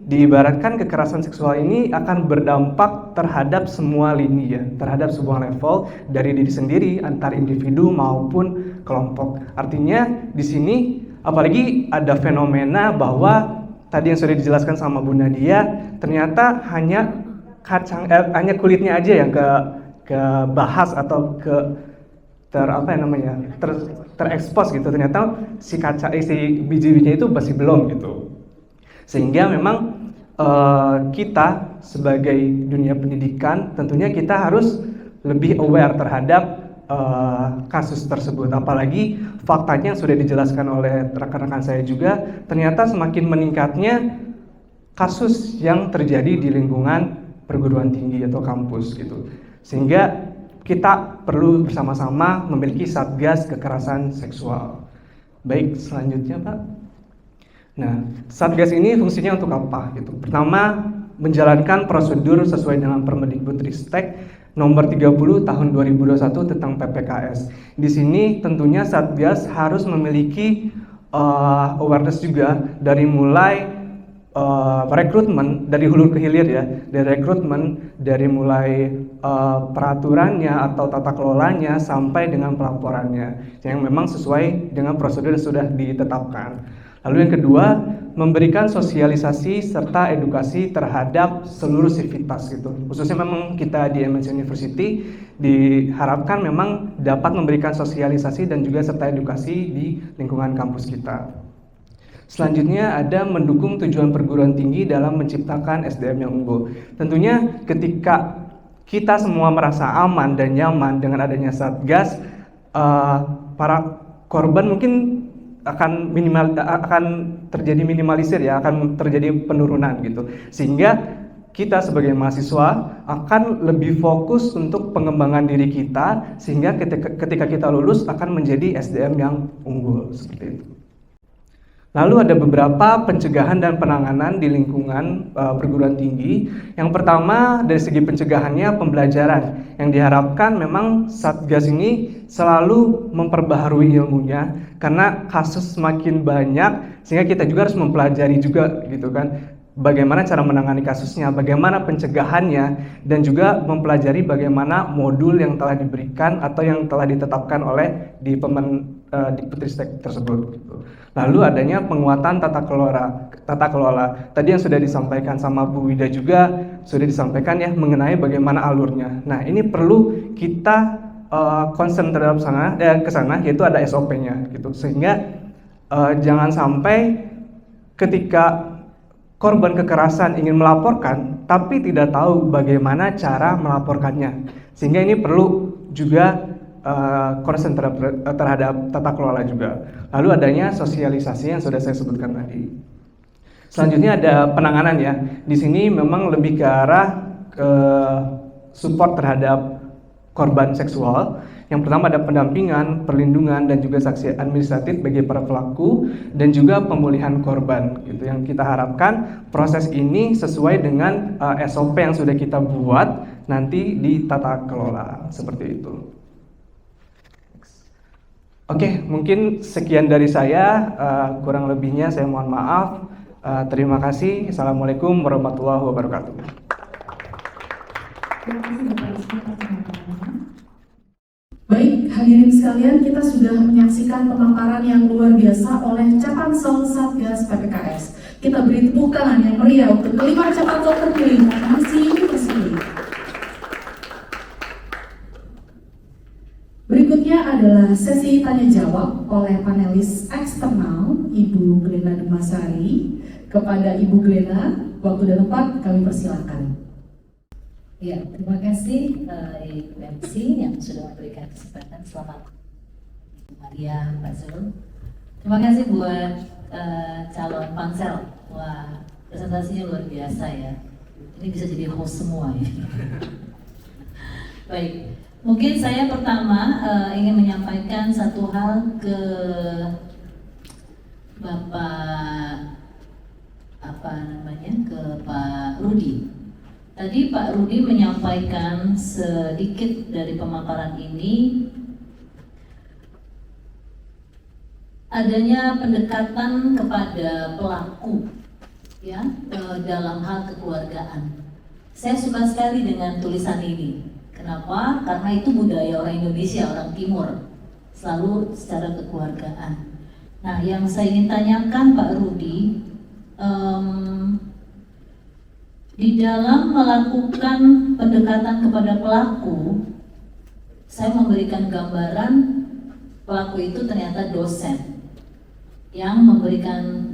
diibaratkan kekerasan seksual ini akan berdampak terhadap semua lini ya, terhadap sebuah level dari diri sendiri, antar individu maupun kelompok. Artinya di sini apalagi ada fenomena bahwa tadi yang sudah dijelaskan sama Bu Nadia, ternyata hanya kulitnya aja yang kebahas atau terekspos gitu. Ternyata si biji-bijinya itu masih belum gitu. Sehingga memang kita sebagai dunia pendidikan tentunya kita harus lebih aware terhadap kasus tersebut. Apalagi faktanya yang sudah dijelaskan oleh rekan-rekan saya juga, ternyata semakin meningkatnya kasus yang terjadi di lingkungan perguruan tinggi atau kampus gitu. Sehingga kita perlu bersama-sama memiliki Satgas Kekerasan Seksual. Baik, selanjutnya Pak. Nah, Satgas ini fungsinya untuk apa gitu? Pertama, menjalankan prosedur sesuai dengan Permendikbudristek nomor 30 tahun 2021 tentang PPKS. Di sini tentunya Satgas harus memiliki awareness juga dari mulai rekrutmen dari hulu ke hilir ya, dari rekrutmen, dari mulai peraturannya atau tata kelolanya sampai dengan pelaporannya yang memang sesuai dengan prosedur yang sudah ditetapkan. Lalu yang kedua, memberikan sosialisasi serta edukasi terhadap seluruh sivitas gitu. Khususnya memang kita di MNC University diharapkan memang dapat memberikan sosialisasi dan juga serta edukasi di lingkungan kampus kita. Selanjutnya ada mendukung tujuan perguruan tinggi dalam menciptakan SDM yang unggul. Tentunya ketika kita semua merasa aman dan nyaman dengan adanya Satgas, para korban mungkin akan terjadi minimalisir ya, akan terjadi penurunan gitu. Sehingga kita sebagai mahasiswa akan lebih fokus untuk pengembangan diri kita, sehingga ketika kita lulus akan menjadi SDM yang unggul seperti itu. Lalu ada beberapa pencegahan dan penanganan di lingkungan perguruan tinggi. Yang pertama dari segi pencegahannya pembelajaran, yang diharapkan memang Satgas ini selalu memperbaharui ilmunya karena kasus semakin banyak, sehingga kita juga harus mempelajari juga gitu kan, bagaimana cara menangani kasusnya, bagaimana pencegahannya, dan juga mempelajari bagaimana modul yang telah diberikan atau yang telah ditetapkan oleh di Dikbudristek tersebut. Lalu adanya penguatan tata kelola. Tadi yang sudah disampaikan sama Bu Wida juga sudah disampaikan ya mengenai bagaimana alurnya. Nah ini perlu kita concern terhadap ke sana, yaitu ada SOP-nya gitu. Sehingga jangan sampai ketika korban kekerasan ingin melaporkan tapi tidak tahu bagaimana cara melaporkannya. Sehingga ini perlu juga concern terhadap tata kelola juga. Lalu adanya sosialisasi yang sudah saya sebutkan tadi. Selanjutnya ada penanganan ya. Di sini memang lebih ke arah support terhadap korban seksual. Yang pertama ada pendampingan, perlindungan, dan juga sanksi administratif bagi para pelaku, dan juga pemulihan korban. Gitu. Yang kita harapkan proses ini sesuai dengan SOP yang sudah kita buat nanti di tata kelola seperti itu. Oke, mungkin sekian dari saya. Kurang lebihnya saya mohon maaf. Terima kasih. Assalamualaikum warahmatullahi wabarakatuh. Baik, hadirin sekalian, kita sudah menyaksikan pemaparan yang luar biasa oleh Capansel Satgas PPKS. Kita beri tepuk tangan yang meriah untuk kelima Capansel terpilih MNC University. Berikutnya adalah sesi tanya jawab oleh panelis eksternal Ibu Glena Demasari. Kepada Ibu Glena, waktu dan tempat kami persilakan. Ya, terima kasih Ibu MC yang sudah memberikan kesempatan. Selamat Ibu Maria, Pak Zul. Terima kasih buat calon pansel. Wah, presentasinya luar biasa ya. Ini bisa jadi host semua ya. Baik, mungkin saya pertama ingin menyampaikan satu hal ke Bapak ke Pak Rudi. Tadi Pak Rudi menyampaikan sedikit dari pemaparan ini, adanya pendekatan kepada pelaku ya dalam hal kekeluargaan. Saya suka sekali dengan tulisan ini. Kenapa? Karena itu budaya orang Indonesia, orang Timur, selalu secara kekeluargaan. Nah, yang saya ingin tanyakan Pak Rudi, di dalam melakukan pendekatan kepada pelaku, saya memberikan gambaran pelaku itu ternyata dosen yang memberikan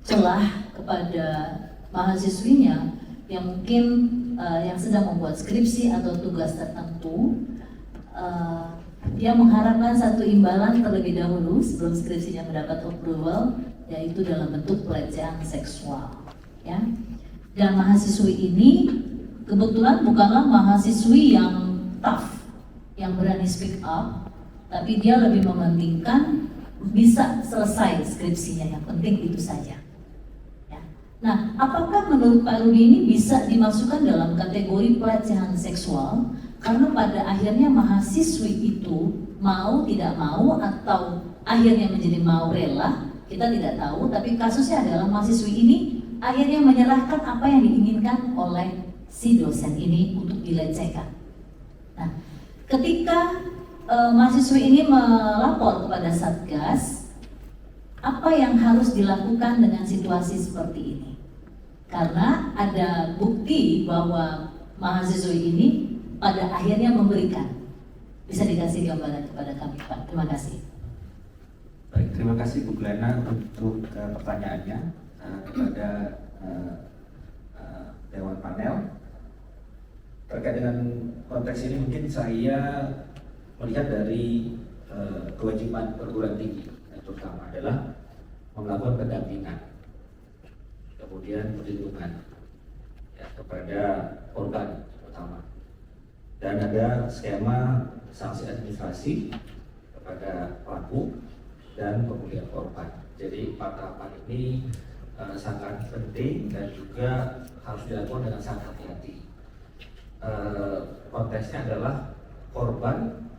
celah kepada mahasiswinya yang mungkin yang sedang membuat skripsi atau tugas tertentu. Dia mengharapkan satu imbalan terlebih dahulu sebelum skripsinya mendapat approval, yaitu dalam bentuk pelecehan seksual. Ya. Dan mahasiswi ini kebetulan bukanlah mahasiswi yang tough, yang berani speak up, tapi dia lebih mementingkan bisa selesai skripsinya, yang penting itu saja. Ya. Nah, apakah menurut Pak Rudi ini bisa dimasukkan dalam kategori pelecehan seksual? Karena pada akhirnya mahasiswi itu mau tidak mau atau akhirnya menjadi mau rela, kita tidak tahu, tapi kasusnya adalah mahasiswi ini akhirnya menyerahkan apa yang diinginkan oleh si dosen ini untuk dilecehkan. Nah, ketika mahasiswi ini melapor kepada Satgas, apa yang harus dilakukan dengan situasi seperti ini? Karena ada bukti bahwa mahasiswi ini pada akhirnya memberikan. Bisa dikasih gambaran kepada kami, Pak. Terima kasih. Baik, terima kasih Bu Glena untuk pertanyaannya kepada Dewan Panel. Terkait dengan konteks ini mungkin saya melihat dari kewajiban perguruan tinggi yang terutama adalah melakukan pendampingan, kemudian perlindungan ya, kepada korban terutama, dan ada skema sanksi administrasi kepada pelaku dan pemulihan korban. Jadi 4 tahapan ini sangat penting dan juga harus dilakukan dengan sangat hati-hati. Konteksnya adalah korban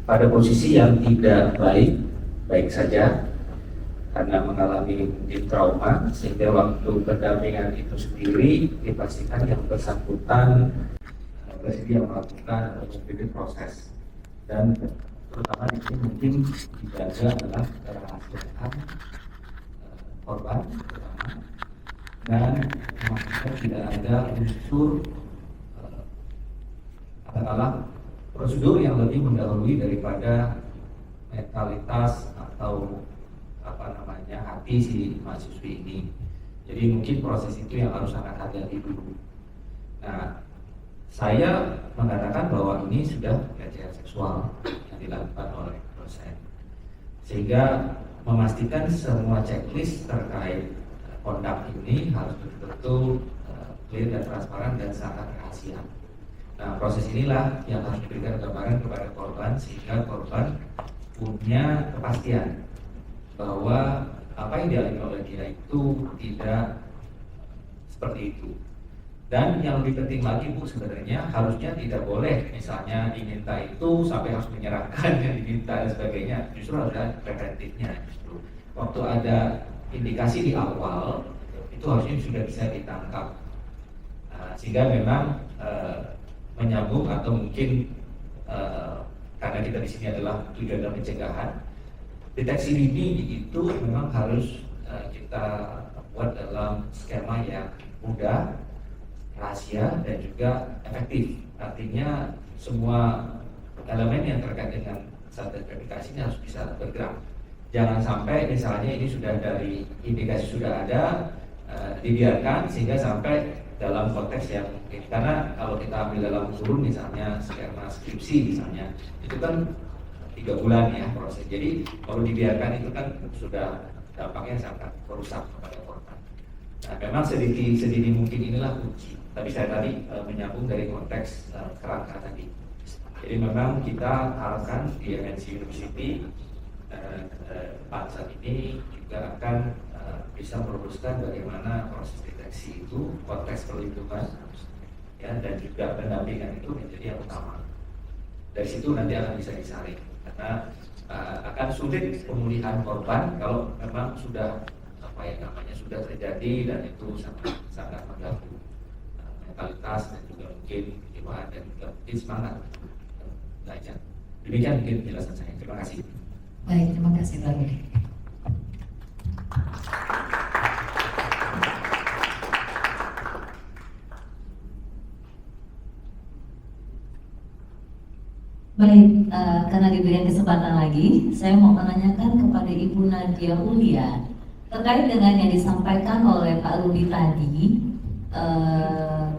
pada posisi yang tidak baik saja karena mengalami mungkin trauma, sehingga waktu pendampingan itu sendiri dipastikan yang bersangkutan bersedia melakukan atau mengikuti proses, dan terutama di sini mungkin dijaga adalah kerahasiaan korban terutama, dan memastikan tidak ada unsur katakanlah prosedur yang lebih mendahului daripada mentalitas atau hati si mahasiswi ini. Jadi mungkin proses itu yang harus sangat hati-hati dulu. Nah, saya mengatakan bahwa ini sudah pelecehan seksual yang dilakukan oleh dosen, sehingga memastikan semua checklist terkait kondak ini harus betul-betul clear dan transparan dan sangat rahasia. Nah, proses inilah yang harus diberikan gambaran kepada korban sehingga korban punya kepastian bahwa apa yang dialami oleh dia itu tidak seperti itu. Dan yang lebih penting lagi Bu, sebenarnya harusnya tidak boleh misalnya diminta itu sampai harus menyerahkan yang diminta dan sebagainya. Justru ada preventifnya. Justru waktu ada indikasi di awal itu harusnya sudah bisa ditangkap. Sehingga memang menyambung atau mungkin karena kita di sini adalah tujuan dalam pencegahan, deteksi dini itu memang harus kita buat dalam skema yang mudah, rahasia dan juga efektif. Artinya semua elemen yang terkait dengan satu verifikasi ini harus bisa bergerak. Jangan sampai misalnya ini sudah dari indikasi sudah ada dibiarkan sehingga sampai dalam konteks yang mungkin, karena kalau kita ambil dalam kurun misalnya skema skripsi misalnya itu kan 3 bulan ya proses. Jadi kalau dibiarkan itu kan sudah dampaknya sangat merusak kepada korban. Nah, memang sedini mungkin inilah kunci. Tapi saya tadi menyambung dari konteks kerangka tadi. Jadi memang kita harapkan di MNC University saat ini juga akan bisa merumuskan bagaimana proses deteksi itu, konteks perlindungan, ya, dan juga pendampingan itu menjadi yang utama. Dari situ nanti akan bisa disaring, karena akan sulit pemulihan korban kalau memang sudah apa yang namanya sudah terjadi, dan itu sangat mengganggu mentalitas dan juga mungkin kejiwaan dan juga mungkin semangat belajar. Demikian mungkin penjelasan saya. Terima kasih. Baik, terima kasih Pak Rudi. Baik, karena diberikan kesempatan lagi, saya mau menanyakan kepada Ibu Nadia Ulia terkait dengan yang disampaikan oleh Pak Rudi tadi,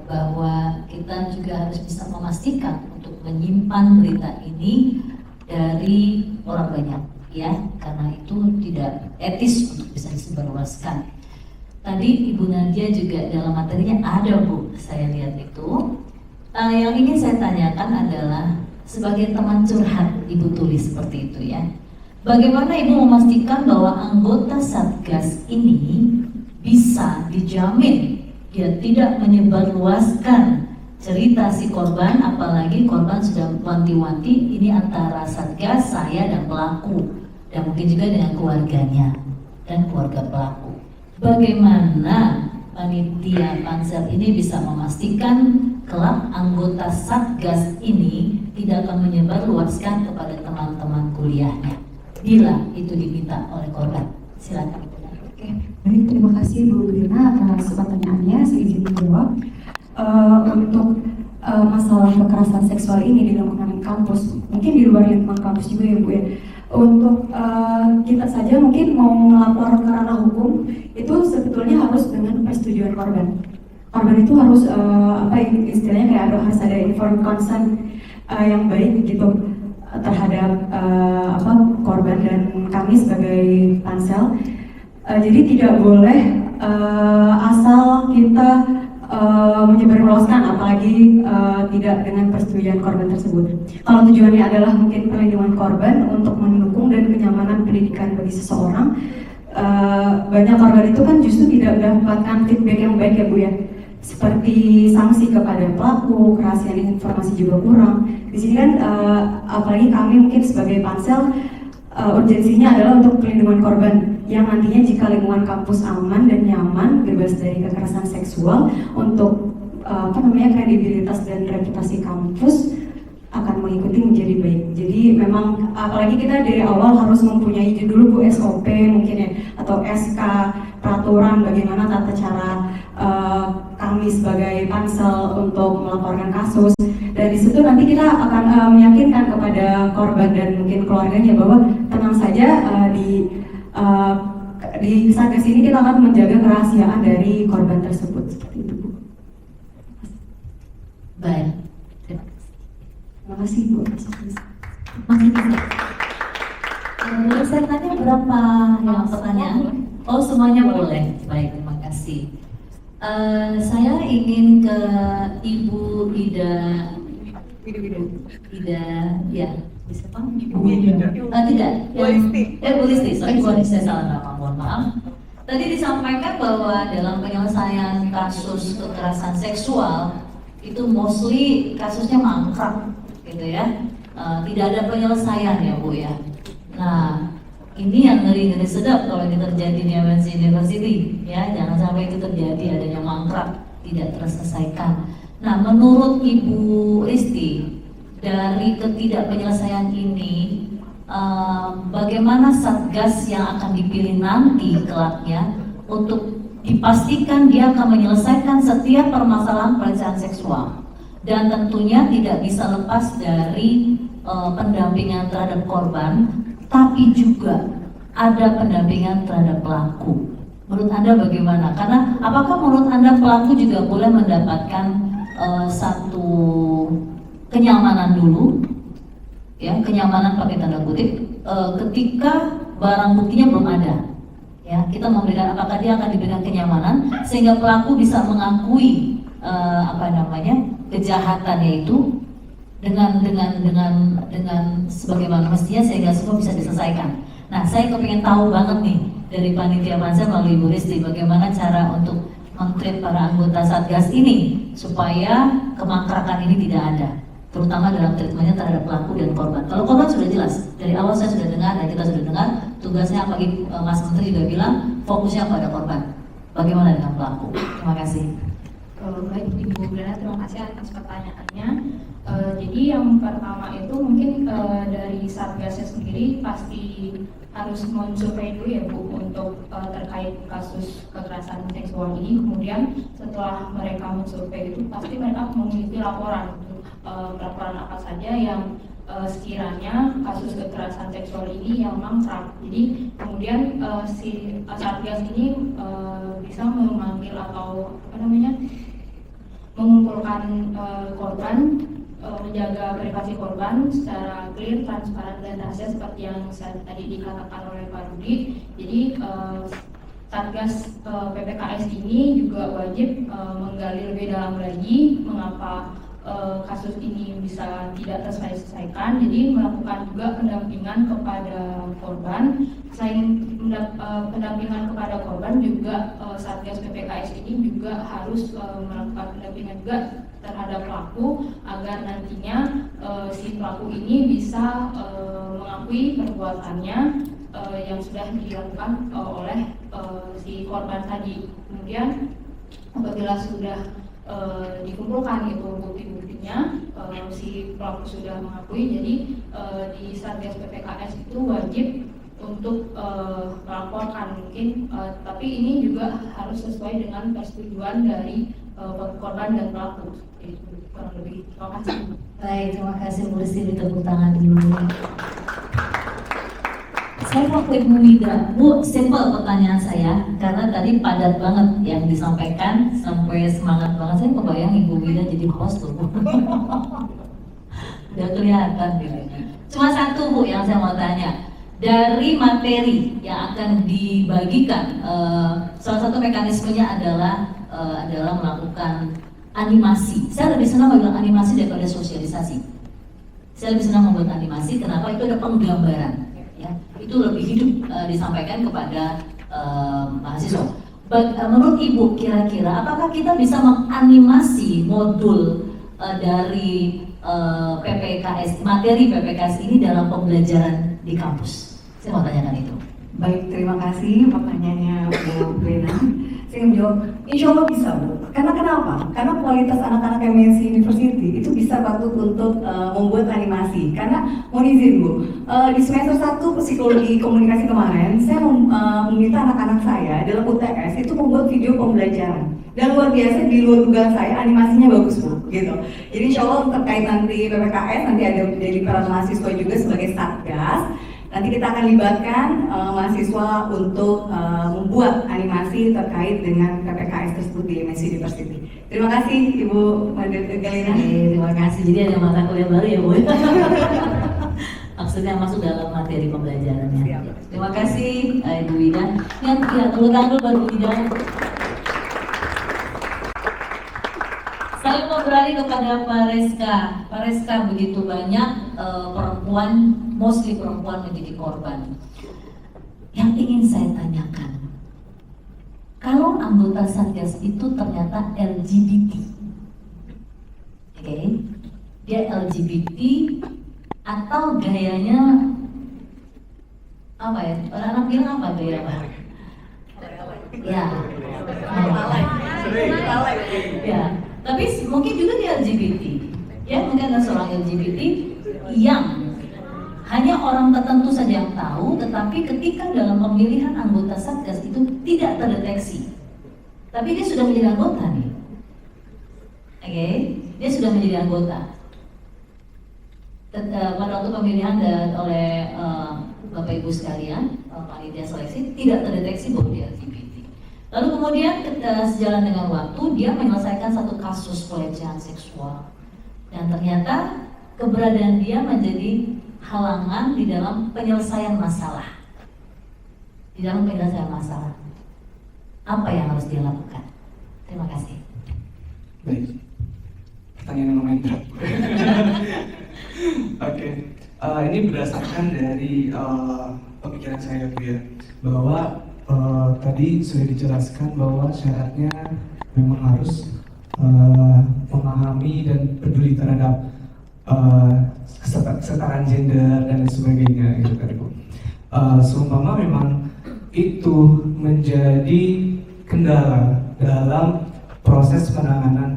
bahwa kita juga harus bisa memastikan untuk menyimpan berita ini dari orang banyak, ya, karena itu tidak etis untuk bisa disebarluaskan. Tadi Ibu Nadia juga dalam materinya ada, Bu, saya lihat itu. Yang ingin saya tanyakan adalah, sebagai teman curhat Ibu tulis seperti itu, ya, bagaimana Ibu memastikan bahwa anggota Satgas ini bisa dijamin dia tidak menyebarluaskan cerita si korban, apalagi korban sudah wanti-wanti ini antara Satgas, saya dan pelaku, dan mungkin juga dengan keluarganya dan keluarga pelaku. Bagaimana panitia pansel ini bisa memastikan kelak anggota Satgas ini tidak akan menyebarluaskan kepada teman-teman kuliahnya bila itu diminta oleh korban? Silakan. Oke, baik, terima kasih Bu Glina atas pertanyaannya. Saya izin menjawab. Untuk masalah kekerasan seksual ini di lingkungan kampus, mungkin di luar lingkungan kampus juga ya Bu ya. Untuk kita saja mungkin mau melapor ke ranah hukum itu sebetulnya harus dengan persetujuan korban. Korban itu harus istilahnya kayak harus ada informed consent yang baik gitu terhadap korban dan kami sebagai pansel. Jadi tidak boleh asal kita menyebarluaskan, apalagi tidak dengan persetujuan korban tersebut. Kalau tujuannya adalah mungkin perlindungan korban untuk mendukung dan kenyamanan pendidikan bagi seseorang, banyak korban itu kan justru tidak mendapatkan feedback yang baik ya Bu ya, seperti sanksi kepada pelaku, kerahasiaan informasi juga kurang. Di sini kan apalagi kami mungkin sebagai pansel urgensinya adalah untuk perlindungan korban yang nantinya jika lingkungan kampus aman dan nyaman bebas dari kekerasan seksual, untuk kredibilitas dan reputasi kampus akan mengikuti menjadi baik. Jadi memang apalagi kita dari awal harus mempunyai dulu Bu SOP mungkin ya, atau SK peraturan bagaimana tata cara kami sebagai pansel untuk melaporkan kasus. Dan di situ nanti kita akan meyakinkan kepada korban dan mungkin keluarganya bahwa tenang saja, di Satgas ini kita akan menjaga kerahasiaan dari korban tersebut, seperti itu Bu. Baik. Terima kasih Bu. Masih bisa. Boleh saya tanya berapa yang pertanyaan? Oh, semuanya boleh. Baik, terima kasih. Saya ingin ke Ibu Ida, ya, bisa Pak? Tidak. Bu Listi. Sorry, saya salah nama, mohon maaf. Tadi disampaikan bahwa dalam penyelesaian kasus kekerasan seksual itu mostly kasusnya mangkrak, gitu ya. Tidak ada penyelesaian ya Bu ya. Nah, ini yang ngeri-ngeri sedap kalau ini terjadi di MNC University, ya, jangan sampai itu terjadi, adanya mangkrak tidak terselesaikan. Nah, menurut Ibu Risti, dari ketidakpenyelesaian ini, bagaimana Satgas yang akan dipilih nanti kelaknya untuk dipastikan dia akan menyelesaikan setiap permasalahan pelecehan seksual, dan tentunya tidak bisa lepas dari pendampingan terhadap korban, tapi juga ada pendampingan terhadap pelaku. Menurut Anda bagaimana? Karena apakah menurut Anda pelaku juga boleh mendapatkan satu kenyamanan dulu, ya, kenyamanan pakai tanda kutip, ketika barang buktinya belum ada, ya, kita memberikan, apakah dia akan diberikan kenyamanan sehingga pelaku bisa mengakui kejahatannya itu dengan sebagaimana mestinya sehingga semua bisa diselesaikan. Nah, saya kepingin tahu banget nih dari panitia pansel melalui Ibu Risti, bagaimana cara untuk men-treat para anggota Satgas ini supaya kemangkrakan ini tidak ada, terutama dalam treatmentnya terhadap pelaku dan korban. Kalau korban sudah jelas, dari awal saya sudah dengar dan kita sudah dengar tugasnya apalagi Mas Menteri juga bilang fokusnya pada korban. Bagaimana dengan pelaku? Terima kasih. Baik Ibu Glena, terima kasih atas pertanyaannya. Jadi yang pertama itu mungkin dari Satgasnya sendiri pasti harus mensurvei dulu ya Bu untuk terkait kasus kekerasan seksual ini. Kemudian setelah mereka mensurvei itu pasti mereka memiliki laporan apa saja yang sekiranya kasus kekerasan seksual ini yang memang terang. Jadi kemudian si Satgas ini bisa memanggil atau mengumpulkan korban, menjaga privasi korban secara clear, transparan dan rahasia seperti yang tadi dikatakan oleh Pak Rudi. Jadi Satgas PPKS ini juga wajib menggali lebih dalam lagi mengapa kasus ini bisa tidak terselesaikan. Jadi melakukan juga pendampingan kepada korban. Selain pendampingan kepada korban juga Satgas PPKS ini juga harus melakukan pendampingan juga terhadap pelaku agar nantinya si pelaku ini bisa mengakui perbuatannya yang sudah dilakukan oleh si korban tadi. Kemudian apabila sudah dikumpulkan itu bukti-buktinya, si pelaku sudah mengakui, jadi di Satgas PPKS itu wajib untuk melaporkan mungkin, tapi ini juga harus sesuai dengan persetujuan dari korban dan pelaku. Itu kurang lebih. Terima kasih. Baik, terima kasih Bu Rizky, tepuk tangan dulu. Saya mau ke Ibu Wida. Bu, simpel pertanyaan saya, karena tadi padat banget yang disampaikan, sampai semangat banget. Saya kebayang Ibu Wida jadi host tuh. Udah kelihatan gitu. Cuma satu Bu yang saya mau tanya. Dari materi yang akan dibagikan, salah satu mekanismenya adalah melakukan animasi. Saya lebih senang membuat animasi daripada sosialisasi. Saya lebih senang membuat animasi, kenapa? Itu ada penggambaran. Ya, itu lebih hidup disampaikan kepada mahasiswa. Menurut Ibu, kira-kira apakah kita bisa menganimasi modul dari PPKS, materi PPKS ini dalam pembelajaran di kampus? Saya mau tanyakan itu. Baik, terima kasih pertanyaannya Bu Glena. Saya menjawab, insya Allah bisa Bu. Karena kenapa? Karena kualitas anak-anak MNC University itu bisa patut untuk membuat animasi. Karena mohon izin Bu, di semester 1 psikologi komunikasi kemarin, saya meminta anak-anak saya dalam UTS itu membuat video pembelajaran. Dan luar biasa, di luar dugaan saya animasinya bagus Bu, gitu. Jadi insya Allah terkait nanti PPKS, nanti ada dari para mahasiswa juga sebagai Satgas. Nanti kita akan libatkan mahasiswa untuk membuat animasi terkait dengan PPKS tersebut di MNC University. Terima kasih Ibu Galina. Terima kasih. Jadi ada mata kuliah baru ya Bu. Maksudnya masuk dalam materi pembelajarannya. Terima kasih Ibu Wida. Yang tepuk tangan dulu baru Wida. Saya mau beralih kepada Pak Reska. Pak Reska, begitu banyak perempuan, mostly perempuan menjadi korban. Yang ingin saya tanyakan, kalau anggota Satgas itu ternyata LGBT, oke, dia LGBT atau gayanya apa ya? Orang-orang bilang apa gaya apa? Ya, ya. Tapi mungkin juga dia LGBT, ya mungkin ada seorang LGBT yang hanya orang tertentu saja yang tahu, tetapi ketika dalam pemilihan anggota Satgas itu tidak terdeteksi. Tapi dia sudah menjadi anggota nih, oke? Dia sudah menjadi anggota. Pada waktu pemilihan oleh Bapak Ibu sekalian, panitia seleksi tidak terdeteksi bahwa dia LGBT. Lalu kemudian sejalan dengan waktu dia menyelesaikan satu kasus pelecehan seksual dan ternyata keberadaan dia menjadi halangan di dalam penyelesaian masalah. Di dalam penyelesaian masalah, apa yang harus dia lakukan? Terima kasih. Baik, pertanyaan yang lumayan berat. Oke, ini berdasarkan dari pemikiran saya Bu ya, bahwa tadi sudah dijelaskan bahwa syaratnya memang harus memahami dan peduli terhadap kesetaraan gender dan lain sebagainya gitu kan Bu. Seumpama memang itu menjadi kendala dalam proses penanganan.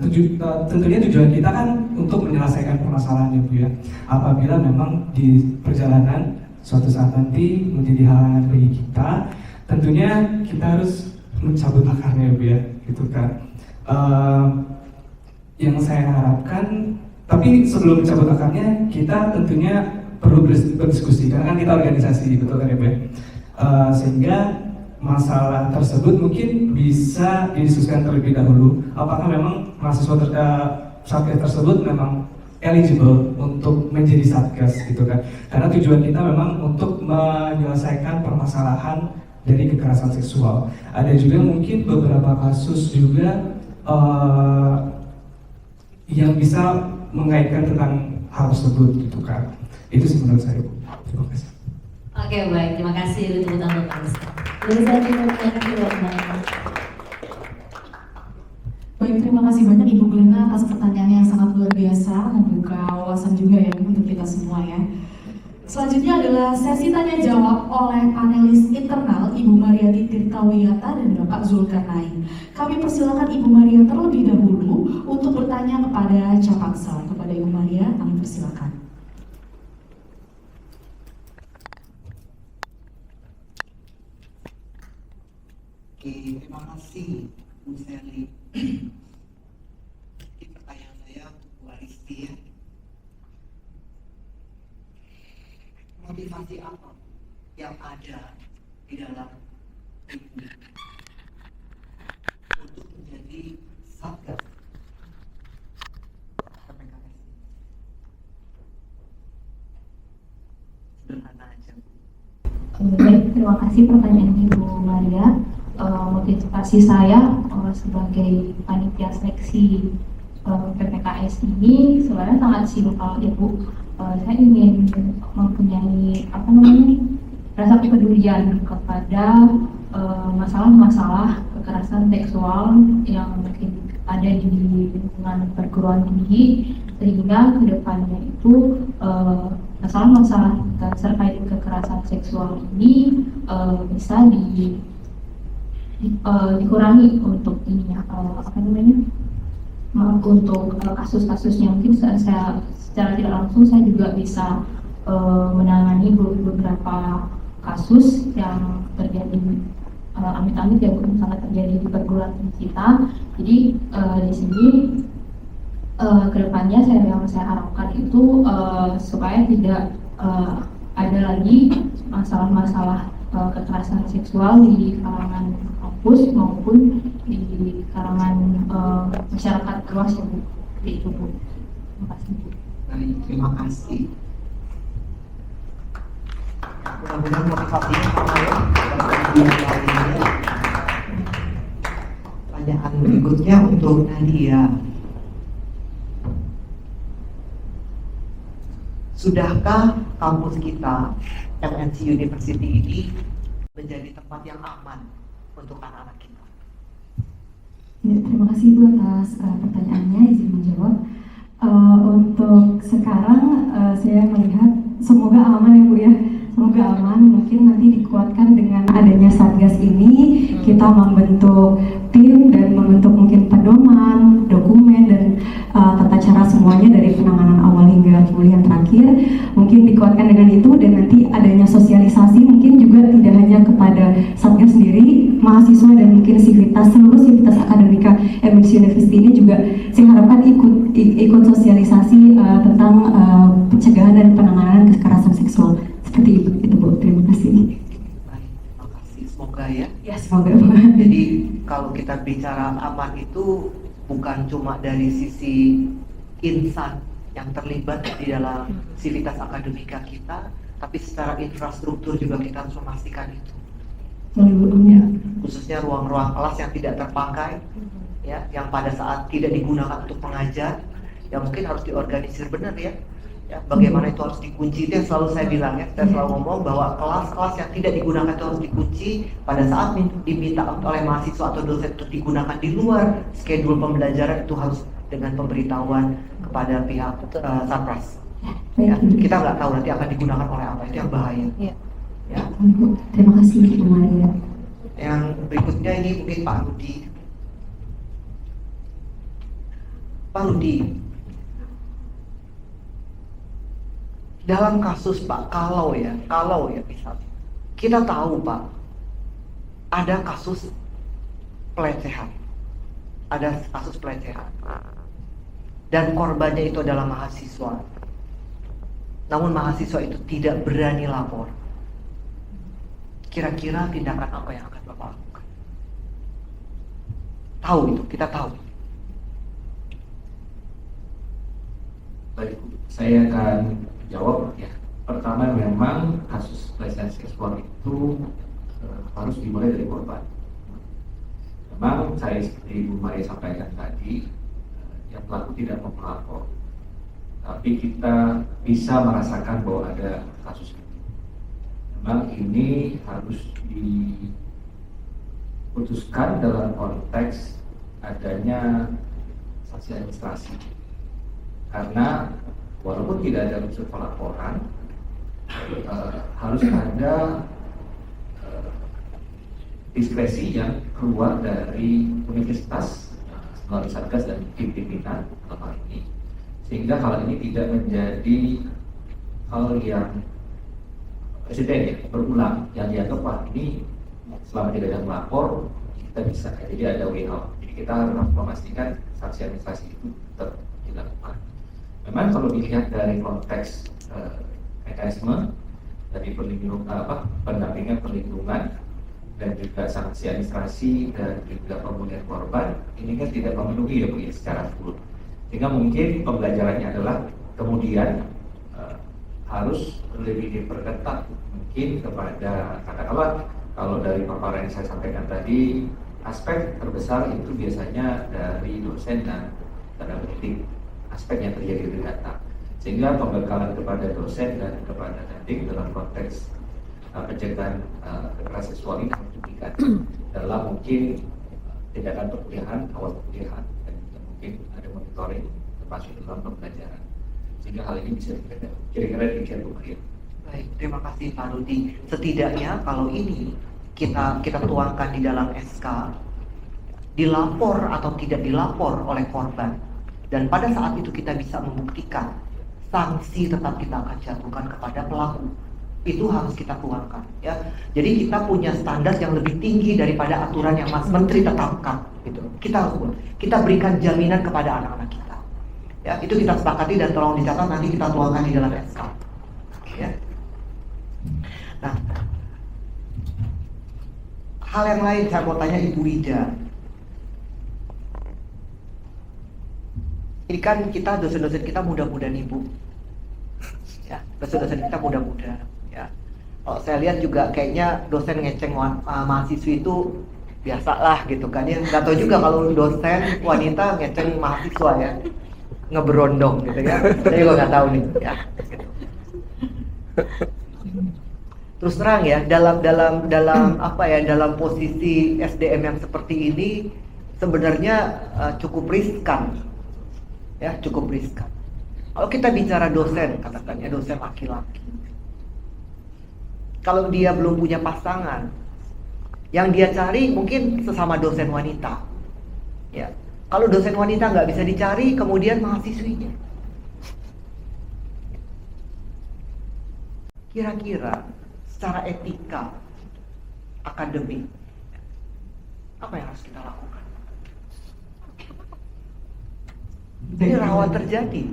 Tentunya tujuan kita kan untuk menyelesaikan permasalahan ya Bu ya. Apabila memang di perjalanan suatu saat nanti menjadi halangan bagi kita, tentunya kita harus mencabut akarnya ya Bu ya, gitu kan. Yang saya harapkan, tapi sebelum mencabut akarnya, kita tentunya perlu berdiskusi, karena kan kita organisasi, betul kan ya Bu ya? Sehingga masalah tersebut mungkin bisa didiskusikan terlebih dahulu. Apakah memang mahasiswa satgas tersebut memang eligible untuk menjadi satgas gitu kan? Karena tujuan kita memang untuk menyelesaikan permasalahan dari kekerasan seksual. Ada juga mungkin beberapa kasus juga yang bisa mengaitkan tentang hal tersebut gitu kan? Itu sih menurut saya Bu. Terima kasih. Oke, baik, terima kasih untuk tanggapan. Terima kasih Baik, terima kasih banyak Ibu Glena atas pertanyaan yang sangat luar biasa, membuka wawasan juga ya untuk kita semua ya. Selanjutnya adalah sesi tanya jawab oleh panelis internal Ibu Mariati Tirtawiyata dan Bapak Zulkarnain. Kami persilakan Ibu Maria terlebih dahulu untuk bertanya kepada Capaksal. Kepada Ibu Maria, kami persilakan. Oke, terima kasih Bu Sally. Ini pertanyaan saya untuk Bu Aristi ya. Motivasi apa yang ada di dalam Ibu untuk menjadi satgas PKS? Sederhana aja Bu. Baik, terima kasih pertanyaan Ibu Maria. Motivasi saya sebagai panitia seleksi PPKS ini sebenarnya sangat simpel ya Bu. Saya ingin mempunyai rasa kepedulian kepada masalah-masalah kekerasan seksual yang mungkin ada di lingkungan perguruan tinggi, sehingga kedepannya itu masalah-masalah terkait kekerasan seksual ini bisa dikurangi untuk untuk kasus-kasusnya. Mungkin saya secara tidak langsung saya juga bisa menangani beberapa kasus yang terjadi amit-amit ya sangat terjadi di perguruan tinggi kita. Jadi di sini kedepannya yang saya harapkan itu supaya tidak ada lagi masalah-masalah kekerasan seksual di kalangan kampus maupun di kalangan masyarakat luas ya Bu. Itu Bu. Terima kasih Bu. Baik, terima kasih. Mudah-mudahan motivasinya sama ya. Pertanyaan berikutnya untuk Nadia. Sudahkah kampus kita, MNC University ini menjadi tempat yang aman untuk anak-anak kita? Ya, terima kasih Bu atas pertanyaannya, izin menjawab. Untuk sekarang saya melihat semoga aman ya Bu ya, semoga aman. Mungkin nanti dikuatkan dengan adanya Satgas ini, kita membentuk tim dan membentuk mungkin pedoman, dokumen dan tata cara semuanya dari penanganan awal hingga pemulihan terakhir. Mungkin dikuatkan dengan itu dan nanti adanya sosialisasi mungkin juga tidak hanya kepada Satgas sendiri, mahasiswa dan mungkin seluruh sivitas akademika MNC University ini juga saya harapkan ikut sosialisasi tentang pencegahan dan penanganan kekerasan seksual seperti itu Bu. Terima kasih. Baik, terima kasih. Semoga ya. Ya semoga. Jadi kalau kita bicara aman itu bukan cuma dari sisi insan yang terlibat di dalam sivitas akademika kita, tapi secara infrastruktur juga kita harus memastikan itu. Ya, khususnya ruang-ruang kelas yang tidak terpakai, ya, yang pada saat tidak digunakan untuk mengajar, ya mungkin harus diorganisir benar ya. Ya, bagaimana itu harus dikunci, itu yang selalu saya bilang ya, saya selalu ngomong bahwa kelas-kelas yang tidak digunakan itu harus dikunci pada saat diminta oleh mahasiswa atau dosen untuk digunakan di luar schedule pembelajaran, itu harus dengan pemberitahuan kepada pihak Satgas. Ya, kita nggak tahu nanti akan digunakan oleh apa, itu yang bahaya. Ya. Terima kasih Ibu Maria. Yang berikutnya ini mungkin Pak Rudi. Pak Rudi, dalam kasus Pak, kalau ya misalnya, kita tahu Pak, ada kasus pelecehan, dan korbannya itu adalah mahasiswa. Namun mahasiswa itu tidak berani lapor. Kira-kira tindakan apa yang akan Bapak lakukan? Tahu itu, kita tahu. Baik, saya akan jawab ya. Pertama, memang kasus pelecehan seksual itu harus dimulai dari korban. Memang saya seperti Ibu Maria sampaikan tadi, yang pelaku tidak mau melapor, tapi kita bisa merasakan bahwa ada kasus ini. Memang ini harus diputuskan dalam konteks adanya sanksi administrasi, karena walaupun tidak ada unsur pelaporan, harus ada diskresi yang keluar dari universitas melalui satgas dan tim pimpinan dalam hal ini, sehingga hal ini tidak menjadi hal yang presiden ya, berulang, yang dianggap wah ini selama tidak ada melapor kita bisa, jadi ada way out. Jadi kita harus memastikan sanksi administrasi itu tetap dilakukan. Memang kalau dilihat dari konteks mekanisme dari pendampingan perlindungan dan juga sanksi administrasi dan juga pemulihan korban, ini kan tidak memenuhi ya Bu ya secara full. Sehingga mungkin pembelajarannya adalah kemudian harus lebih diperketat mungkin kepada, katakanlah kalau dari paparan yang saya sampaikan tadi, aspek terbesar itu biasanya dari dosen dan tanda petik aspek yang terjadi di data, sehingga pembekalan kepada dosen dan kepada dandik dalam konteks pencegahan kekerasan seksual ini harus diberikan dalam mungkin tindakan perkuliahan, awal perkuliahan, dan juga mungkin ada monitoring termasuk dalam pembelajaran, sehingga hal ini bisa diberikan. Kira-kira demikian Bu Maria. Baik, terima kasih Pak Rudi. Setidaknya kalau ini kita tuangkan di dalam SK, dilapor atau tidak dilapor oleh korban, dan pada saat itu kita bisa membuktikan, sanksi tetap kita akan jatuhkan kepada pelaku. Itu harus kita tuangkan ya. Jadi kita punya standar yang lebih tinggi daripada aturan yang Mas Menteri tetapkan gitu. Kita harus buat. Kita berikan jaminan kepada anak-anak kita. Ya, itu kita sepakati dan tolong dicatat, nanti kita tuangkan di dalam SK. Ya. Nah, hal yang lain saya mau tanya Ibu Wida. Ini kan kita dosen-dosen kita muda-muda nih Bu. Ya, dosen-dosen kita muda-muda. Ya, kalau saya lihat juga kayaknya dosen ngeceng mahasiswi itu biasalah gitu kan ya. Nggak tahu juga kalau dosen wanita ngeceng mahasiswa ya, ngeberondong gitu ya. Saya juga nggak tahu nih ya. Gitu. Terus terang ya, dalam posisi SDM yang seperti ini sebenarnya cukup riskan ya, cukup riskan. Kalau kita bicara dosen, katakan ya dosen laki-laki, kalau dia belum punya pasangan, yang dia cari mungkin sesama dosen wanita. Ya, kalau dosen wanita nggak bisa dicari, kemudian mahasiswinya. Kira-kira secara etika, akademik, apa yang harus kita lakukan? Ini rawan terjadi.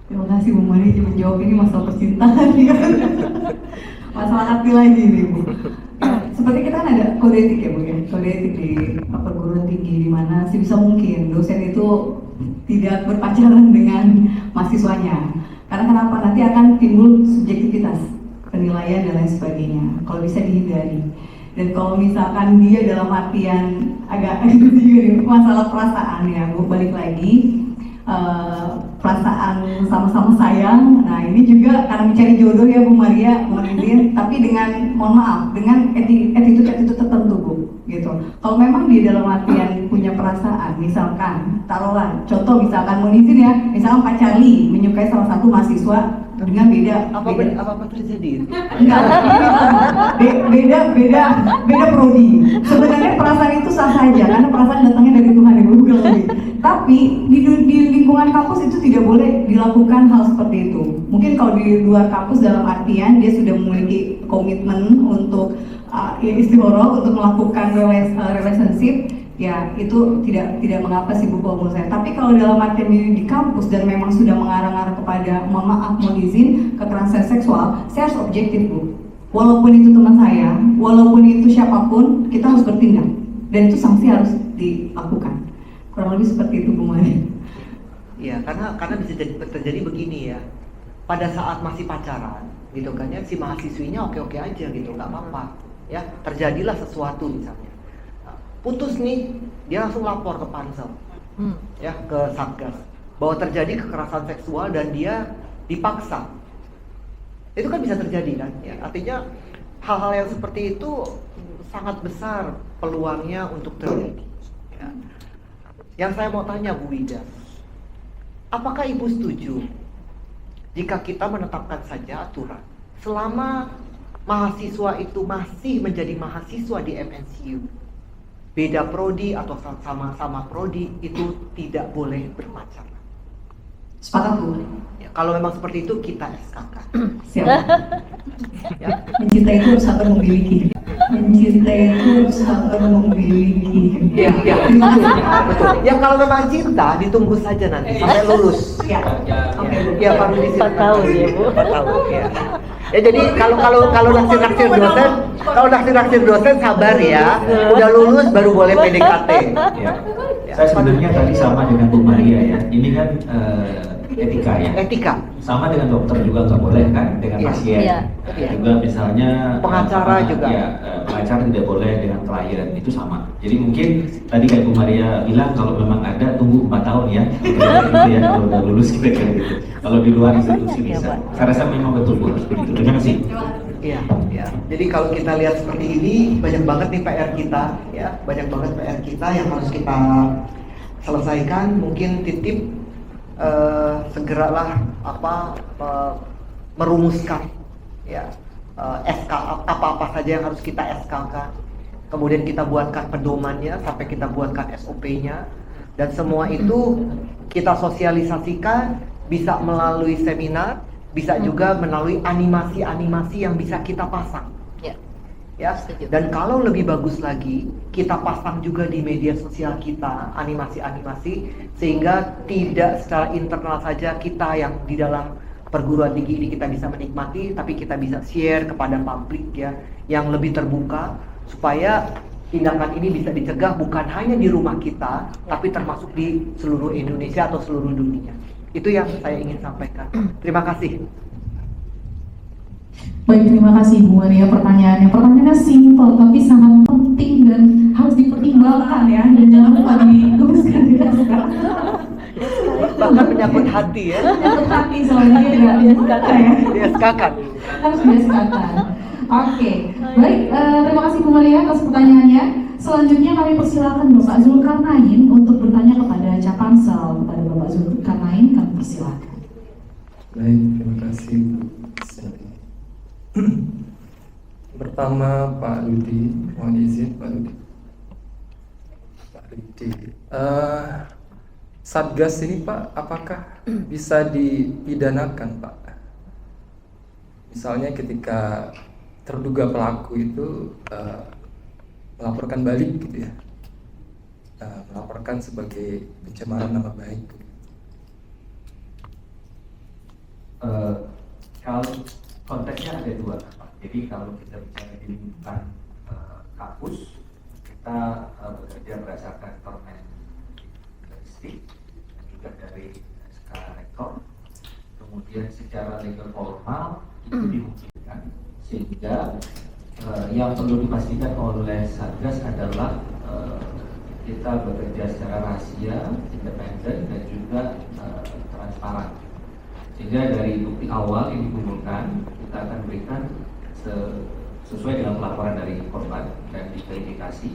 Terima kasih Bu Mari menjawab ini masalah percintaan ya. Masalah hati lagi nih Bu. Ya, seperti kita kan ada kode etik ya Bu ya, kode etik di perguruan tinggi di mana sebisa mungkin dosen itu tidak berpacaran dengan mahasiswanya. Karena kenapa? Nanti akan timbul subjektivitas, penilaian dan lain sebagainya. Kalau bisa dihindari. Dan kalau misalkan dia dalam artian agak masalah perasaan ya Bu, balik lagi. Perasaan sama-sama sayang. Nah ini juga karena mencari jodoh ya Bu Maria, mohon izin, tapi dengan mohon maaf dengan attitude tertentu Bu gitu. Kalau memang dia dalam artian punya perasaan, misalkan taruhlah contoh, misalkan mohon izin ya, misalkan Pak Charlie menyukai salah satu mahasiswa dengan beda. Apa terjadi? Enggak, beda prodi. Sebenarnya perasaan itu sah saja karena perasaan datangnya dari Tuhan yang udah lebih. Tapi di lingkungan kampus itu tidak boleh dilakukan hal seperti itu. Mungkin kalau di luar kampus dalam artian dia sudah memiliki komitmen untuk istihoroh untuk melakukan relationship, ya itu tidak mengapa sih Bu kalau menurut saya. Tapi kalau dalam artian di kampus dan memang sudah mengarah-arah kepada mohon maaf mohon izin kekerasan seksual, saya harus objektif Bu. Walaupun itu teman saya, walaupun itu siapapun, kita harus bertindak dan itu sanksi harus dilakukan. Kurang lebih seperti itu Bu Mari. Iya, karena bisa terjadi begini ya. Pada saat masih pacaran, gitu kan ya, si mahasiswinya oke-oke aja gitu, nggak apa-apa. Ya, terjadilah sesuatu misalnya. Putus nih, dia langsung lapor ke Pansel, ya ke Satgas, bahwa terjadi kekerasan seksual dan dia dipaksa. Itu kan bisa terjadi kan? Ya, artinya hal-hal yang seperti itu sangat besar peluangnya untuk terjadi. Ya. Yang saya mau tanya Bu Wida, apakah Ibu setuju jika kita menetapkan saja aturan selama mahasiswa itu masih menjadi mahasiswa di MNCU, beda prodi atau sama-sama prodi itu tidak boleh berpacaran? Sepakat Bu. Ya, kalau memang seperti itu kita SK-kan. Siap. Ya. Mencintai itu harus sabar memiliki. Mencintai itu harus sabar memiliki. Iya, betul. Ya kalau memang cinta ditunggu saja nanti sampai lulus. Ya. Oke. Ya baru di sini 4 tahun ya Bu. 4 tahun ya. Ya jadi kalau naksir dosen sabar ya. Udah lulus baru boleh PDKT. Ya. Saya sebenarnya tadi sama dengan Bu Maria ya. Ini kan etika ya. Etika. Sama dengan dokter juga nggak boleh kan dengan pasien. Iya. Juga misalnya pengacara juga. Ya, pengacara tidak boleh dengan klien, itu sama. Jadi mungkin tadi kayak Bu Maria bilang kalau memang ada tunggu 4 tahun ya. Gitu ya kalau udah lulus kira-kira gitu. Kalau di luar institusi bisa. Saya rasa memang betul Bu seperti itu. Terima kasih. Iya, ya. Jadi kalau kita lihat seperti ini banyak banget nih PR kita ya, banyak banget PR kita yang harus kita selesaikan. Mungkin titip segeralah merumuskan ya SK apa saja yang harus kita SK-kan. Kemudian kita buatkan pedomannya sampai kita buatkan SOP-nya dan semua itu kita sosialisasikan bisa melalui seminar, bisa juga melalui animasi-animasi yang bisa kita pasang. Ya, dan kalau lebih bagus lagi, kita pasang juga di media sosial kita animasi-animasi sehingga tidak secara internal saja kita yang di dalam perguruan tinggi ini kita bisa menikmati, tapi kita bisa share kepada publik ya yang lebih terbuka supaya tindakan ini bisa dicegah bukan hanya di rumah kita, tapi termasuk di seluruh Indonesia atau seluruh dunia. Itu yang saya ingin sampaikan. Terima kasih. Baik, terima kasih Bu Maria pertanyaannya simpel tapi sangat penting dan harus dipertimbangkan ya dan jangan lupa diluruskan di naskah. Bahkan menyangkut hati ya. Menyangkut hati soalnya ya Dieskakan. Harus dieskakan. Oke, baik, terima kasih Bu Maria atas pertanyaannya. Selanjutnya kami persilakan Bapak Zulkarnain untuk bertanya kepada Capansel. Kepada Bapak Zulkarnain kami persilakan. Baik, terima kasih Bu. Pertama Pak Rudi, mohon izin Pak Rudi. Satgas ini Pak, apakah bisa dipidanakan Pak? Misalnya ketika terduga pelaku itu melaporkan balik gitu ya, melaporkan sebagai pencemaran nama baik. Kalau konteksnya ada dua, jadi kalau kita bicara di lingkungan kampus, kita bekerja berdasarkan permen Dikti, juga dari SK Rektor. Kemudian secara legal formal itu dimungkinkan, sehingga yang perlu dipastikan oleh Satgas adalah kita bekerja secara rahasia, independen dan juga transparan. Sehingga dari bukti awal yang dikumpulkan kita akan berikan sesuai dengan pelaporan dari korban dan diverifikasi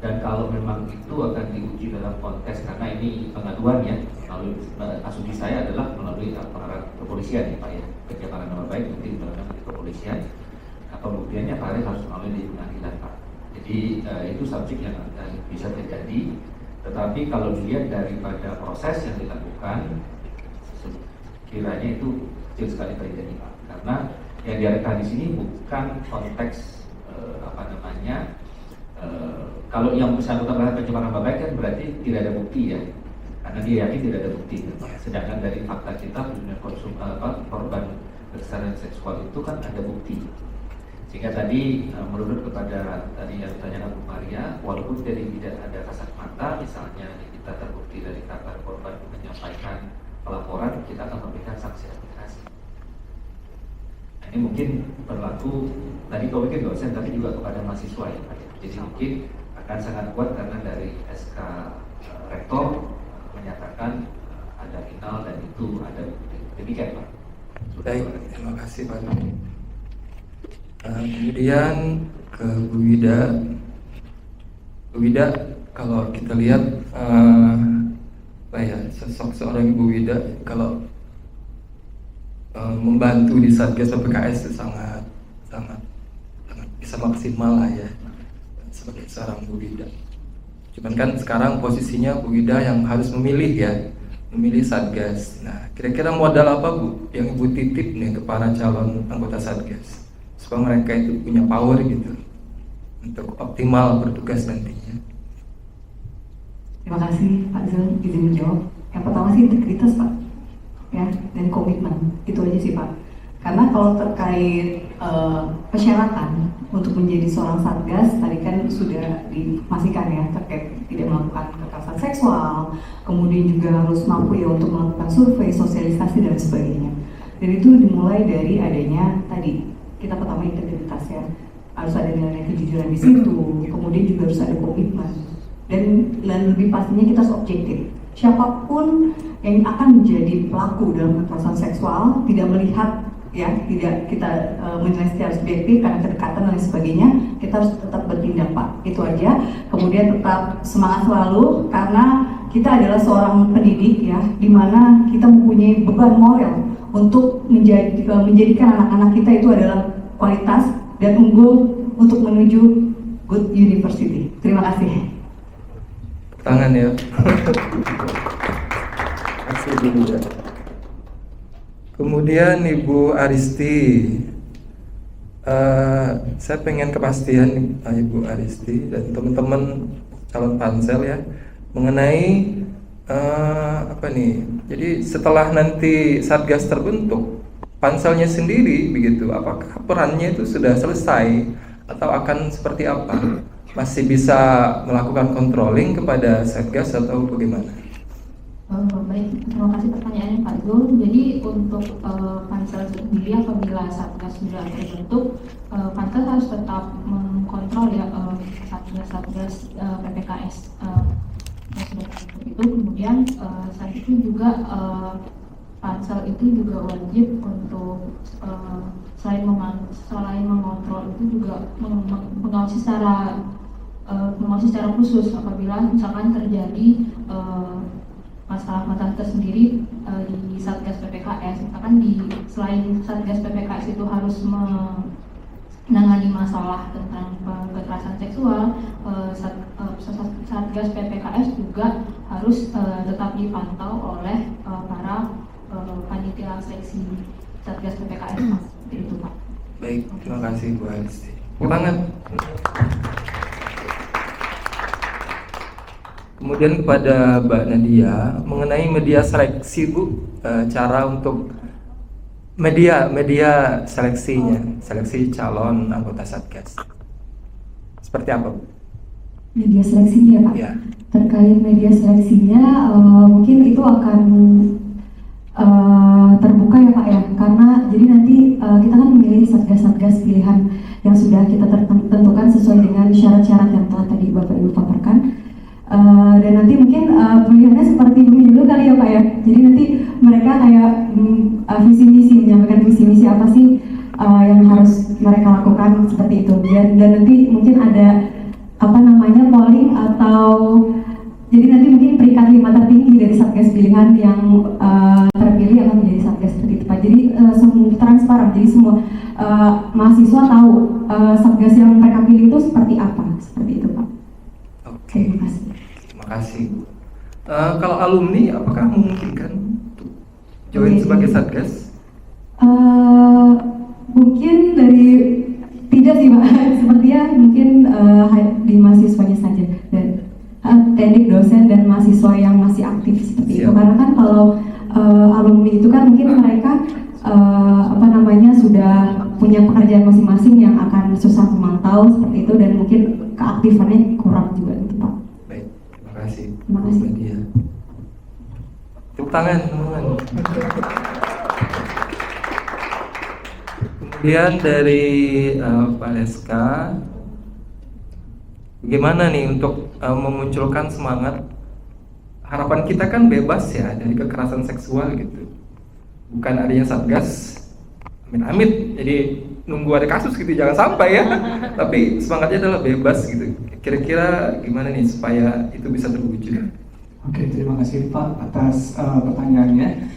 dan kalau memang itu akan diuji dalam konteks, karena ini pengaduan ya, melalui asumsi saya adalah melalui aparat kepolisian ya Pak ya, pencemaran nama baik mungkin melalui kepolisian, pembuktiannya Pak harus melalui di pengadilan Pak. Jadi itu subjek yang bisa terjadi, tetapi kalau dilihat daripada proses yang dilakukan, kiranya itu kecil sekali terjadi Pak, karena yang diarahkan di sini bukan konteks kalau yang bersangkutan terhadap pencemaran nama baik kan berarti tidak ada bukti ya, karena dia yakin tidak ada bukti. Sedangkan dari fakta kita korban kekerasan seksual itu kan ada bukti. Sehingga tadi menurut kepada tadi yang ditanyakan Bu Maria, walaupun dari tidak ada kasat mata, misalnya kita terbukti dari kata korban menyampaikan pelaporan, kita akan memberikan sanksi administrasi. Nah, ini mungkin berlaku tadi kalau mungkin dosen, tapi juga kepada mahasiswa ya Pak. Jadi mungkin akan sangat kuat karena dari SK Rektor menyatakan ada final dan itu ada bukti. Demikian Pak. Baik, terima kasih Pak. Kemudian ke Bu Wida. Bu Wida, kalau kita lihat sosok seorang Ibu Wida kalau membantu di Satgas PPKS itu sangat bisa maksimal lah ya sebagai seorang Bu Wida. Cuman kan sekarang posisinya Bu Wida yang harus memilih Satgas. Nah, kira-kira modal apa Bu yang Ibu titip nih ke para calon anggota Satgas supaya mereka itu punya power gitu untuk optimal bertugas nantinya? Terima kasih Pak Zul, izin menjawab. Yang pertama sih integritas Pak, ya, dan komitmen, itu aja sih Pak. Karena kalau terkait persyaratan untuk menjadi seorang Satgas, tadi kan sudah diinformasikan ya, terkait tidak melakukan kekerasan seksual, kemudian juga harus mampu ya untuk melakukan survei, sosialisasi dan sebagainya. Dan itu dimulai dari adanya tadi, kita pertama integritas ya, harus ada nilai kejujuran di situ, kemudian juga harus ada komitmen. Dan lebih pastinya kita harus objektif. Siapapun yang akan menjadi pelaku dalam kekerasan seksual tidak melihat ya, tidak kita menilai secara subjektif karena kedekatan dan sebagainya, kita harus tetap bertindak Pak. Itu aja. Kemudian tetap semangat selalu karena kita adalah seorang pendidik ya, di mana kita mempunyai beban moral untuk menjadikan anak-anak kita itu adalah kualitas dan unggul untuk menuju good university. Terima kasih. Tangan ya. Kasih dulu. Kemudian Ibu Aristi, saya pengen kepastian Ibu Aristi dan teman-teman calon pansel ya mengenai Jadi setelah nanti Satgas terbentuk, panselnya sendiri begitu, apakah perannya itu sudah selesai atau akan seperti apa? Masih bisa melakukan controlling kepada Satgas atau bagaimana? Baik, terima kasih pertanyaannya Pak Zul. Jadi untuk pansel sendiri apabila Satgas sudah terbentuk, pansel harus tetap mengkontrol ya Satgas PPKS yang sudah terbentuk itu. Kemudian saat itu juga pansel itu juga wajib untuk selain mengontrol itu juga mengawasi secara khusus apabila misalkan terjadi masalah-masalah tersendiri di Satgas PPKS. Misalkan selain Satgas PPKS itu harus menangani masalah tentang kekerasan seksual, Satgas PPKS juga harus tetap dipantau oleh para panitia seleksi Satgas PPKS. Seperti itu Pak. Baik, terima kasih Bu Aristi. Semangat. Kemudian kepada Mbak Nadia mengenai media seleksi Bu, cara untuk media seleksinya, seleksi calon anggota Satgas. Seperti apa Bu? Media seleksinya Pak? Ya. Terkait media seleksinya mungkin itu akan terbuka ya Pak ya, karena jadi nanti kita kan memilih Satgas-Satgas pilihan yang sudah kita tentukan sesuai dengan syarat-syarat yang telah tadi Bapak Ibu paparkan. Dan nanti mungkin pilihannya seperti pemilu kali ya Pak ya. Jadi nanti mereka kayak visi misi, menyampaikan visi misi apa sih yang harus mereka lakukan seperti itu. Dan nanti mungkin ada polling pilihan yang terpilih akan menjadi satgas seperti itu Pak. Jadi transparan, jadi semua mahasiswa tahu satgas yang mereka pilih itu seperti apa, seperti itu Pak. Oke. Terima kasih. Terima kasih Bu. Kalau alumni, apakah memungkinkan untuk join sebagai satgas? Mungkin dari tidak sih Pak, sepertinya mungkin di mahasiswanya saja dan teknik dosen dan mahasiswa yang masih aktif seperti itu. Karena kan kalau alumni itu kan mungkin mereka sudah punya pekerjaan masing-masing yang akan susah memantau seperti itu dan mungkin keaktifannya kurang juga gitu Pak. Baik, terima kasih. Terima kasih. Tepuk tangan teman-teman. Kemudian dari Pak Leska, bagaimana nih untuk memunculkan semangat? Harapan kita kan bebas ya dari kekerasan seksual gitu. Bukan adanya satgas, amit-amit, jadi nunggu ada kasus gitu, jangan sampai ya. Tapi semangatnya adalah bebas gitu. Kira-kira gimana nih supaya itu bisa terwujud? Oke, terima kasih Pak atas pertanyaannya.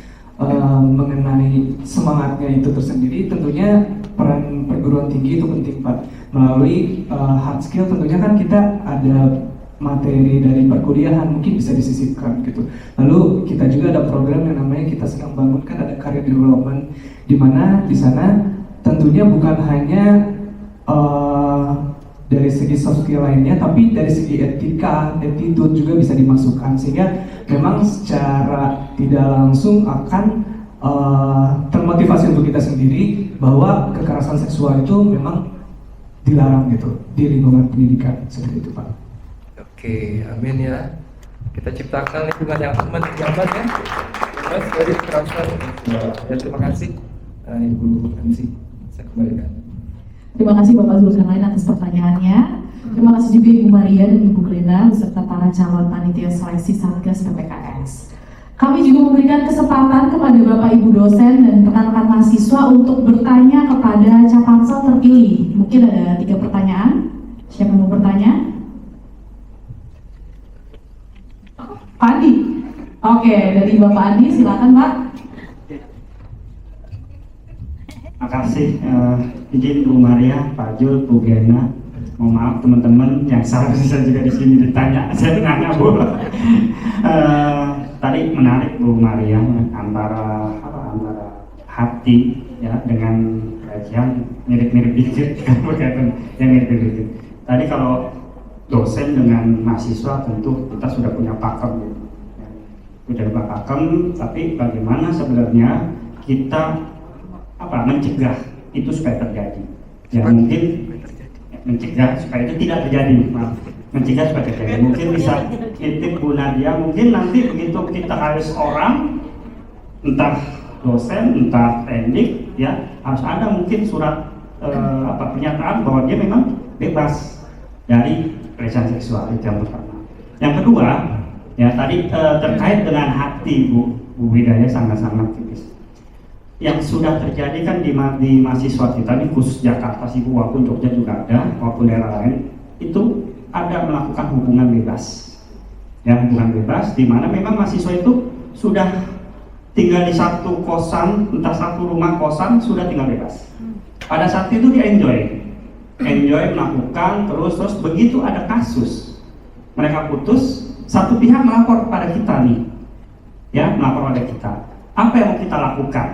Mengenai semangatnya itu tersendiri, tentunya peran perguruan tinggi itu penting Pak. Melalui hard skill tentunya kan kita ada materi dari perkuliahan mungkin bisa disisipkan gitu. Lalu kita juga ada program yang namanya kita sedang bangunkan, ada career development, di mana di sana tentunya bukan hanya dari segi soft skill lainnya, tapi dari segi etika, attitude juga bisa dimasukkan, sehingga memang secara tidak langsung akan termotivasi untuk kita sendiri bahwa kekerasan seksual itu memang dilarang gitu di lingkungan pendidikan, seperti itu Pak. Oke, amin ya. Kita ciptakan lingkungan yang aman, nyaman ya. Bebas dari kekerasan seksual. Ya, terima kasih Ibu MC. Saya kembalikan. Terima kasih Bapak Zulkarnain atas pertanyaannya. Terima kasih juga Ibu Maria dan Ibu Glena beserta para calon panitia seleksi Satgas PPKS. Kami juga memberikan kesempatan kepada Bapak Ibu dosen dan rekan-rekan mahasiswa untuk bertanya kepada Capansel terpilih. Mungkin ada 3 pertanyaan. Siapa yang mau bertanya? Pak Andi. Oke, dari Bapak Andi silakan Pak. Makasih, izin Bu Maria, Pak Jul, Bu Gena. Mohon maaf teman-teman yang seharusnya juga di sini ditanya, saya nanya Bu. Tadi menarik Bu Maria antara hati ya dengan kajian mirip-mirip dikit, berkaitan yang mirip-mirip dikit. Tadi kalau dosen dengan mahasiswa tentu kita sudah punya pakem gitu. Sudah punya pakem, tapi bagaimana sebenarnya kita mencegah itu supaya terjadi. Ya mungkin mencegah supaya itu tidak terjadi, mencegah supaya terjadi. Mungkin bisa titip Bu Nadia, mungkin nanti begitu kita harus orang, entah dosen, entah teknik, ya harus ada mungkin surat pernyataan bahwa dia memang bebas dari pelecehan seksual, itu yang pertama. Yang kedua, ya tadi terkait dengan hati Bu Widaya sangat-sangat tipis. Yang sudah terjadi kan di mahasiswa kita ini, khusus Jakarta sih Bu, walaupun Jogja juga ada, maupun daerah lain, itu ada melakukan hubungan bebas. Ya, hubungan bebas di mana memang mahasiswa itu sudah tinggal di satu kosan, entah satu rumah kosan, sudah tinggal bebas. Pada saat itu dia enjoy melakukan terus begitu ada kasus mereka putus, satu pihak melapor kepada kita nih, ya melapor pada kita. Apa yang mau kita lakukan?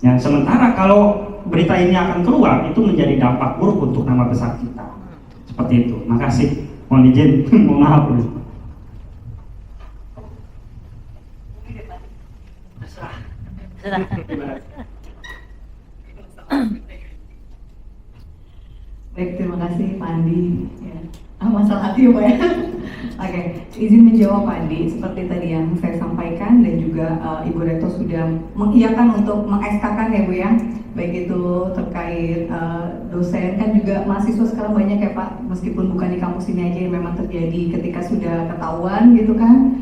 Ya, sementara kalau berita ini akan keluar, itu menjadi dampak buruk untuk nama besar kita. Seperti itu. Makasih. Mohon izin, mohon maaf. Baik, terima kasih Pak Andi. Ya. Masalah hati ya Pak ya. Oke, izin menjawab Pak Andi. Seperti tadi yang saya sampaikan dan juga Ibu Rektor sudah mengiyakan untuk meng-SK-kan ya Bu ya. Baik itu terkait dosen, kan juga mahasiswa sekarang banyak ya Pak, meskipun bukan di kampus ini aja yang memang terjadi ketika sudah ketahuan gitu kan,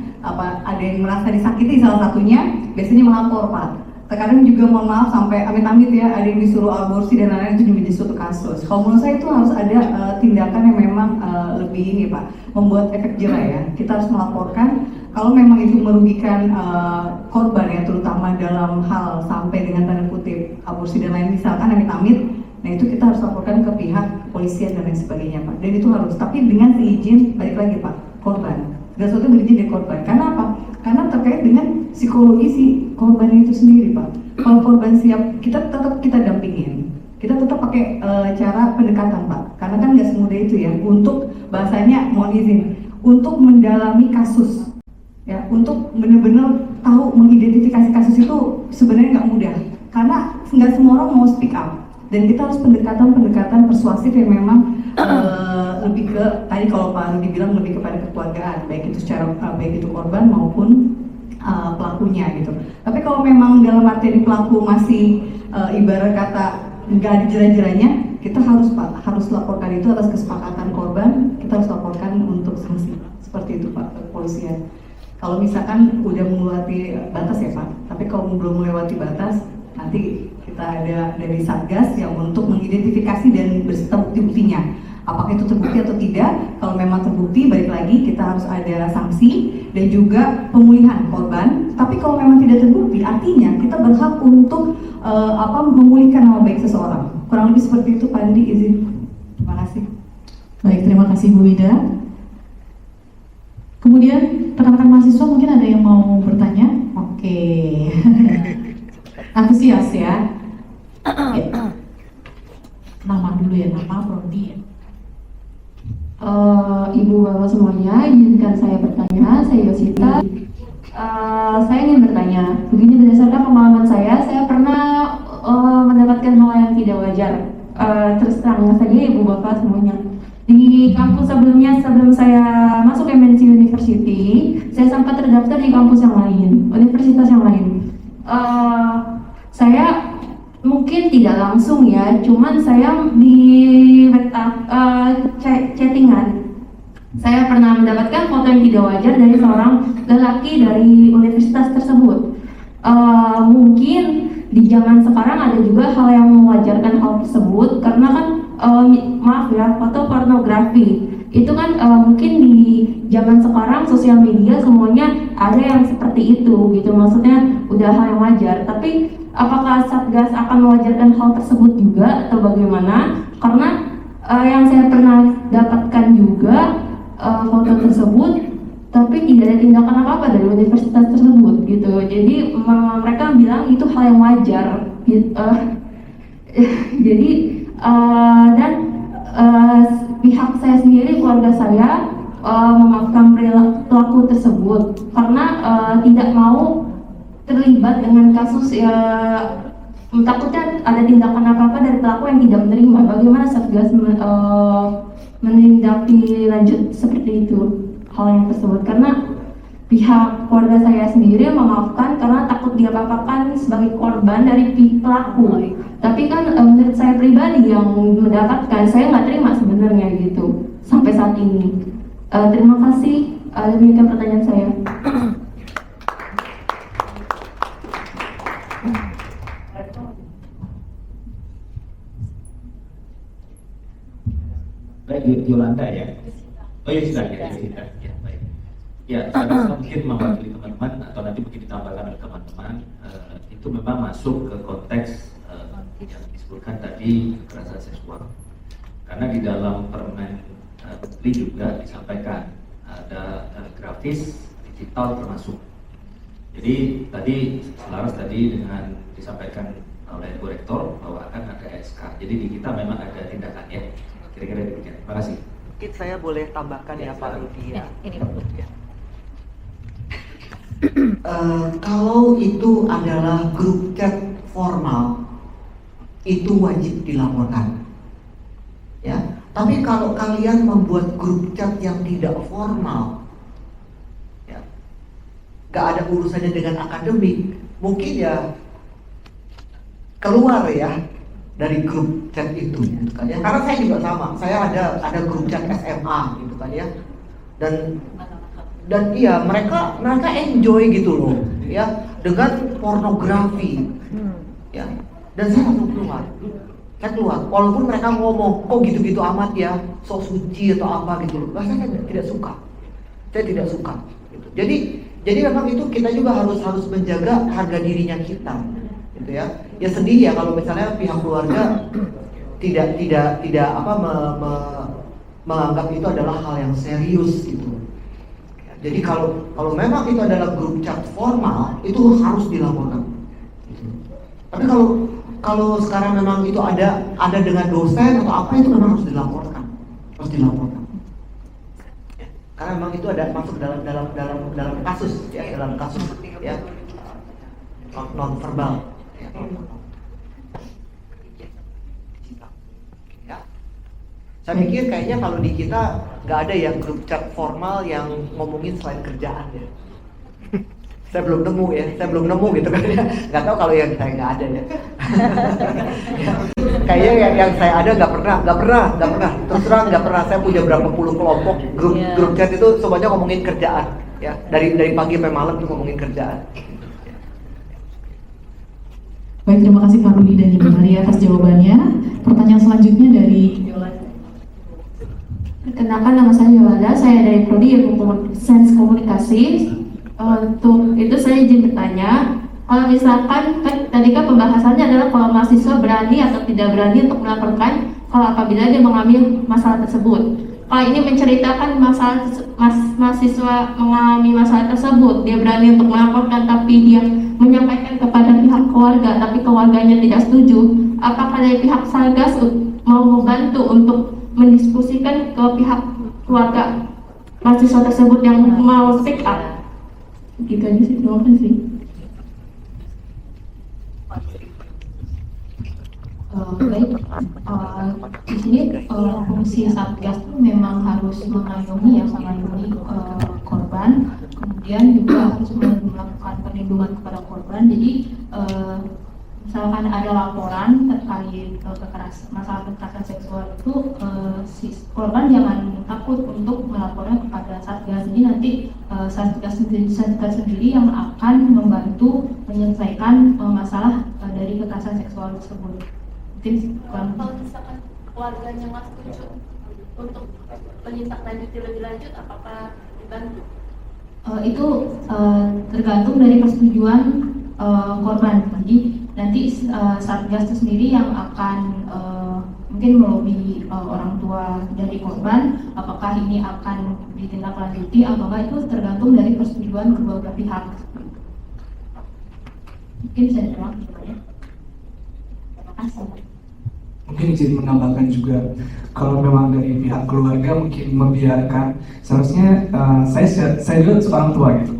ada yang merasa disakiti salah satunya, biasanya melapor Pak. Terkadang juga mohon maaf sampai amit-amit ya, ada yang disuruh aborsi dan lain-lain, itu menjadi suatu kasus. Kalau menurut saya itu harus ada tindakan yang memang lebih ini Pak, membuat efek jerah ya. Kita harus melaporkan kalau memang itu merugikan korban ya, terutama dalam hal sampai dengan tanda kutip aborsi dan lain misalkan amit-amit, nah itu kita harus laporkan ke pihak kepolisian dan lain sebagainya Pak. Dan itu harus, tapi dengan seizin balik lagi Pak, korban. Segala sesuatu berizin dari korban. Karena apa? Karena terkait dengan psikologi si korban itu sendiri Pak. Kalau korban siap, kita tetap kita dampingin. Kita tetap pakai cara pendekatan Pak. Karena kan nggak semudah itu ya. Untuk bahasanya mohon izin, untuk mendalami kasus, ya, untuk benar-benar tahu mengidentifikasi kasus itu sebenarnya nggak mudah. Karena nggak semua orang mau speak up. Dan kita harus pendekatan persuasif yang memang lebih ke tadi kalau Pak Rudi bilang lebih kepada kekeluargaan, baik itu secara baik itu korban maupun pelakunya gitu. Tapi kalau memang dalam arti pelaku masih ibarat kata nggak ada jerat-jeratnya, kita harus laporkan itu atas kesepakatan korban, kita harus laporkan untuk sanksi seperti itu Pak ke kepolisian. Kalau misalkan udah melewati batas ya Pak, tapi kalau belum melewati batas nanti kita ada dari Satgas yang untuk mengidentifikasi dan berserta bukti-buktinya. Apakah itu terbukti atau tidak? Kalau memang terbukti, balik lagi kita harus ada sanksi dan juga pemulihan korban. Tapi kalau memang tidak terbukti, artinya kita berhak untuk memulihkan nama baik seseorang. Kurang lebih seperti itu Pak Andi, izin. Terima kasih. Baik, terima kasih Bu Ida. Kemudian rekan-rekan mahasiswa mungkin ada yang mau bertanya? Oke. Antusias ya. Nama dulu ya, nama prodi ya. Ibu bapak semuanya, izinkan saya bertanya. Saya Yosita. Saya ingin bertanya. Begini, berdasarkan pengalaman saya pernah mendapatkan hal yang tidak wajar. Terus terang saja ibu bapak semuanya. Di kampus sebelumnya, sebelum saya masuk MNC University, saya sempat terdaftar di kampus yang lain, universitas yang lain. Saya mungkin tidak langsung ya, cuman saya di chattingan. Saya pernah mendapatkan foto yang tidak wajar dari seorang lelaki dari universitas tersebut. Mungkin di zaman sekarang ada juga hal yang mewajarkan hal tersebut, karena kan maaf ya, foto pornografi itu kan mungkin di zaman sekarang sosial media semuanya ada yang seperti itu gitu, maksudnya udah hal yang wajar. Tapi apakah Satgas akan mewajarkan hal tersebut juga atau bagaimana? Karena yang saya pernah dapatkan juga foto tersebut, tapi tidak ada tindakan apa-apa dari universitas tersebut gitu. Jadi mereka bilang itu hal yang wajar gitu. Jadi dan pihak saya sendiri, keluarga saya memaafkan pelaku tersebut karena tidak mau terlibat dengan kasus ya, takutnya ada tindakan apa-apa dari pelaku yang tidak menerima. Bagaimana Satgas menindaklanjuti lanjut seperti itu hal yang tersebut, karena pihak keluarga saya sendiri memaafkan karena takut diapa-apakan sebagai korban dari pelaku. Tapi kan menurut saya pribadi yang mendapatkan, saya nggak terima sebenarnya gitu sampai saat ini. Terima kasih. Demikian pertanyaan saya. Baik, Yolanda ya. Oh ya, sudah ya, ya, baik. Ya, saya mungkin mewakili teman-teman atau nanti mungkin ditambahkan oleh teman-teman, itu memang masuk ke konteks yang disebutkan tadi kekerasan seksual. Karena di dalam permen menteri juga disampaikan ada grafis, digital termasuk. Jadi tadi selaras tadi dengan disampaikan oleh Bu Rektor bahwa akan ada SK. Jadi di kita memang ada tindakan ya. Kira-kira demikian. Terima kasih. Mungkin saya boleh tambahkan ya Pak Rudi ya. Kalau itu adalah grup chat formal, itu wajib dilaporkan. Ya, tapi kalau kalian membuat grup chat yang tidak formal, ya, gak ada urusannya dengan akademik, mungkin ya keluar ya dari grup chat itu, gitu kan ya. Karena saya juga sama, saya ada grup chat SMA, gitu kan ya. Dan iya mereka enjoy gitu loh, ya, dengan pornografi, ya. Dan saya langsung keluar. Saya keluar, walaupun mereka ngomong, kok gitu-gitu amat ya, sok suci atau apa gitu. Saya tidak suka. Saya tidak suka. Gitu. Jadi memang itu kita juga harus menjaga harga dirinya kita, gitu ya. Ya sedih ya kalau misalnya pihak keluarga tidak apa menganggap itu adalah hal yang serius gitu. Jadi kalau memang itu adalah grup chat formal, itu harus dilaporkan. Tapi kalau sekarang memang itu ada dengan dosen atau apa, itu memang harus dilaporkan. Karena memang itu ada masuk dalam kasus ya, dalam kasus ya non verbal. Ya. Saya pikir kayaknya kalau di kita nggak ada yang grup chat formal yang ngomongin selain kerjaan ya. Saya belum nemu gitu kan ya. Nggak tahu kalau yang saya nggak ada ya. Kayaknya yang saya ada nggak pernah. Terus terang nggak pernah. Saya punya berapa puluh kelompok grup chat itu semuanya ngomongin kerjaan ya. Dari pagi sampai malam tuh ngomongin kerjaan. Baik, terima kasih Pak Rudi dan Ibu Maria atas jawabannya. Pertanyaan selanjutnya dari Yolanda. Perkenalkan, nama saya Yolanda, saya dari Prodi Ilmu Sains Komunikasi. Untuk itu saya izin bertanya, kalau misalkan kan tadi kan pembahasannya adalah kalau mahasiswa berani atau tidak berani untuk melaporkan kalau apabila dia mengalami masalah tersebut. Kalau ini menceritakan mahasiswa mengalami masalah tersebut, dia berani untuk melaporkan tapi dia menyampaikan kepada pihak keluarga tapi keluarganya tidak setuju, apakah dari pihak Satgas mau membantu untuk mendiskusikan ke pihak keluarga mahasiswa tersebut yang mau speak up? Gitu aja sih, terima kasih. Baik, di sini fungsi Satgas itu memang harus mengayomi korban, kemudian juga harus melakukan perlindungan kepada korban. Jadi misalkan ada laporan terkait masalah kekerasan seksual itu, si korban jangan takut untuk melaporkan kepada Satgas. Jadi nanti Satgas sendiri yang akan membantu menyelesaikan masalah dari kekerasan seksual tersebut. Kalau misalkan keluarganya nggak setuju untuk menindaklanjuti lebih lanjut, apakah dibantu? Itu tergantung dari persetujuan korban. Jadi nanti Satgas itu sendiri yang akan mungkin melobi orang tua dari korban, apakah ini akan ditindaklanjuti atau enggak, itu tergantung dari persetujuan kedua belah pihak. Mungkin bisa dijawab ya. Terima kasih. Mungkin izin menambahkan juga, kalau memang dari pihak keluarga mungkin membiarkan, seharusnya saya juga seorang tua gitu.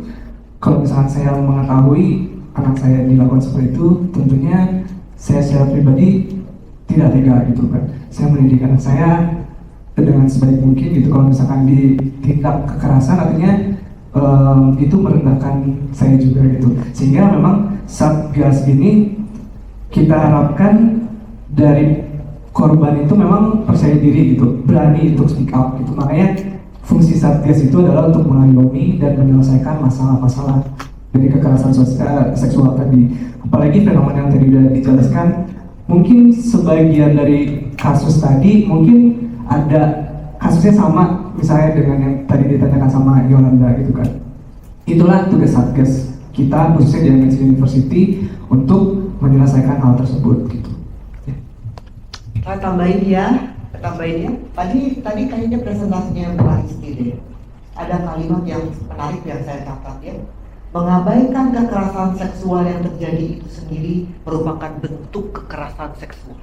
Kalau misalkan saya mengetahui anak saya dilakukan seperti itu, tentunya saya secara pribadi tidak tega gitu kan. Saya mendidik anak saya dengan sebaik mungkin gitu. Kalau misalkan ditindak kekerasan, artinya itu merendahkan saya juga gitu. Sehingga memang Satgas ini kita harapkan dari korban itu memang percaya diri gitu, berani untuk speak up gitu. Makanya fungsi Satgas itu adalah untuk mengayomi dan menyelesaikan masalah-masalah dari kekerasan seksual tadi. Apalagi fenomena yang tadi sudah dijelaskan, mungkin sebagian dari kasus tadi mungkin ada kasusnya sama misalnya dengan yang tadi ditanyakan sama Yolanda gitu kan. Itulah tugas Satgas kita khususnya di MNC University untuk menyelesaikan hal tersebut gitu. Saya tambahin ya. Tadi kayaknya presentasinya Bu Aristi deh. Ada kalimat yang menarik yang saya catat ya. Mengabaikan kekerasan seksual yang terjadi itu sendiri merupakan bentuk kekerasan seksual.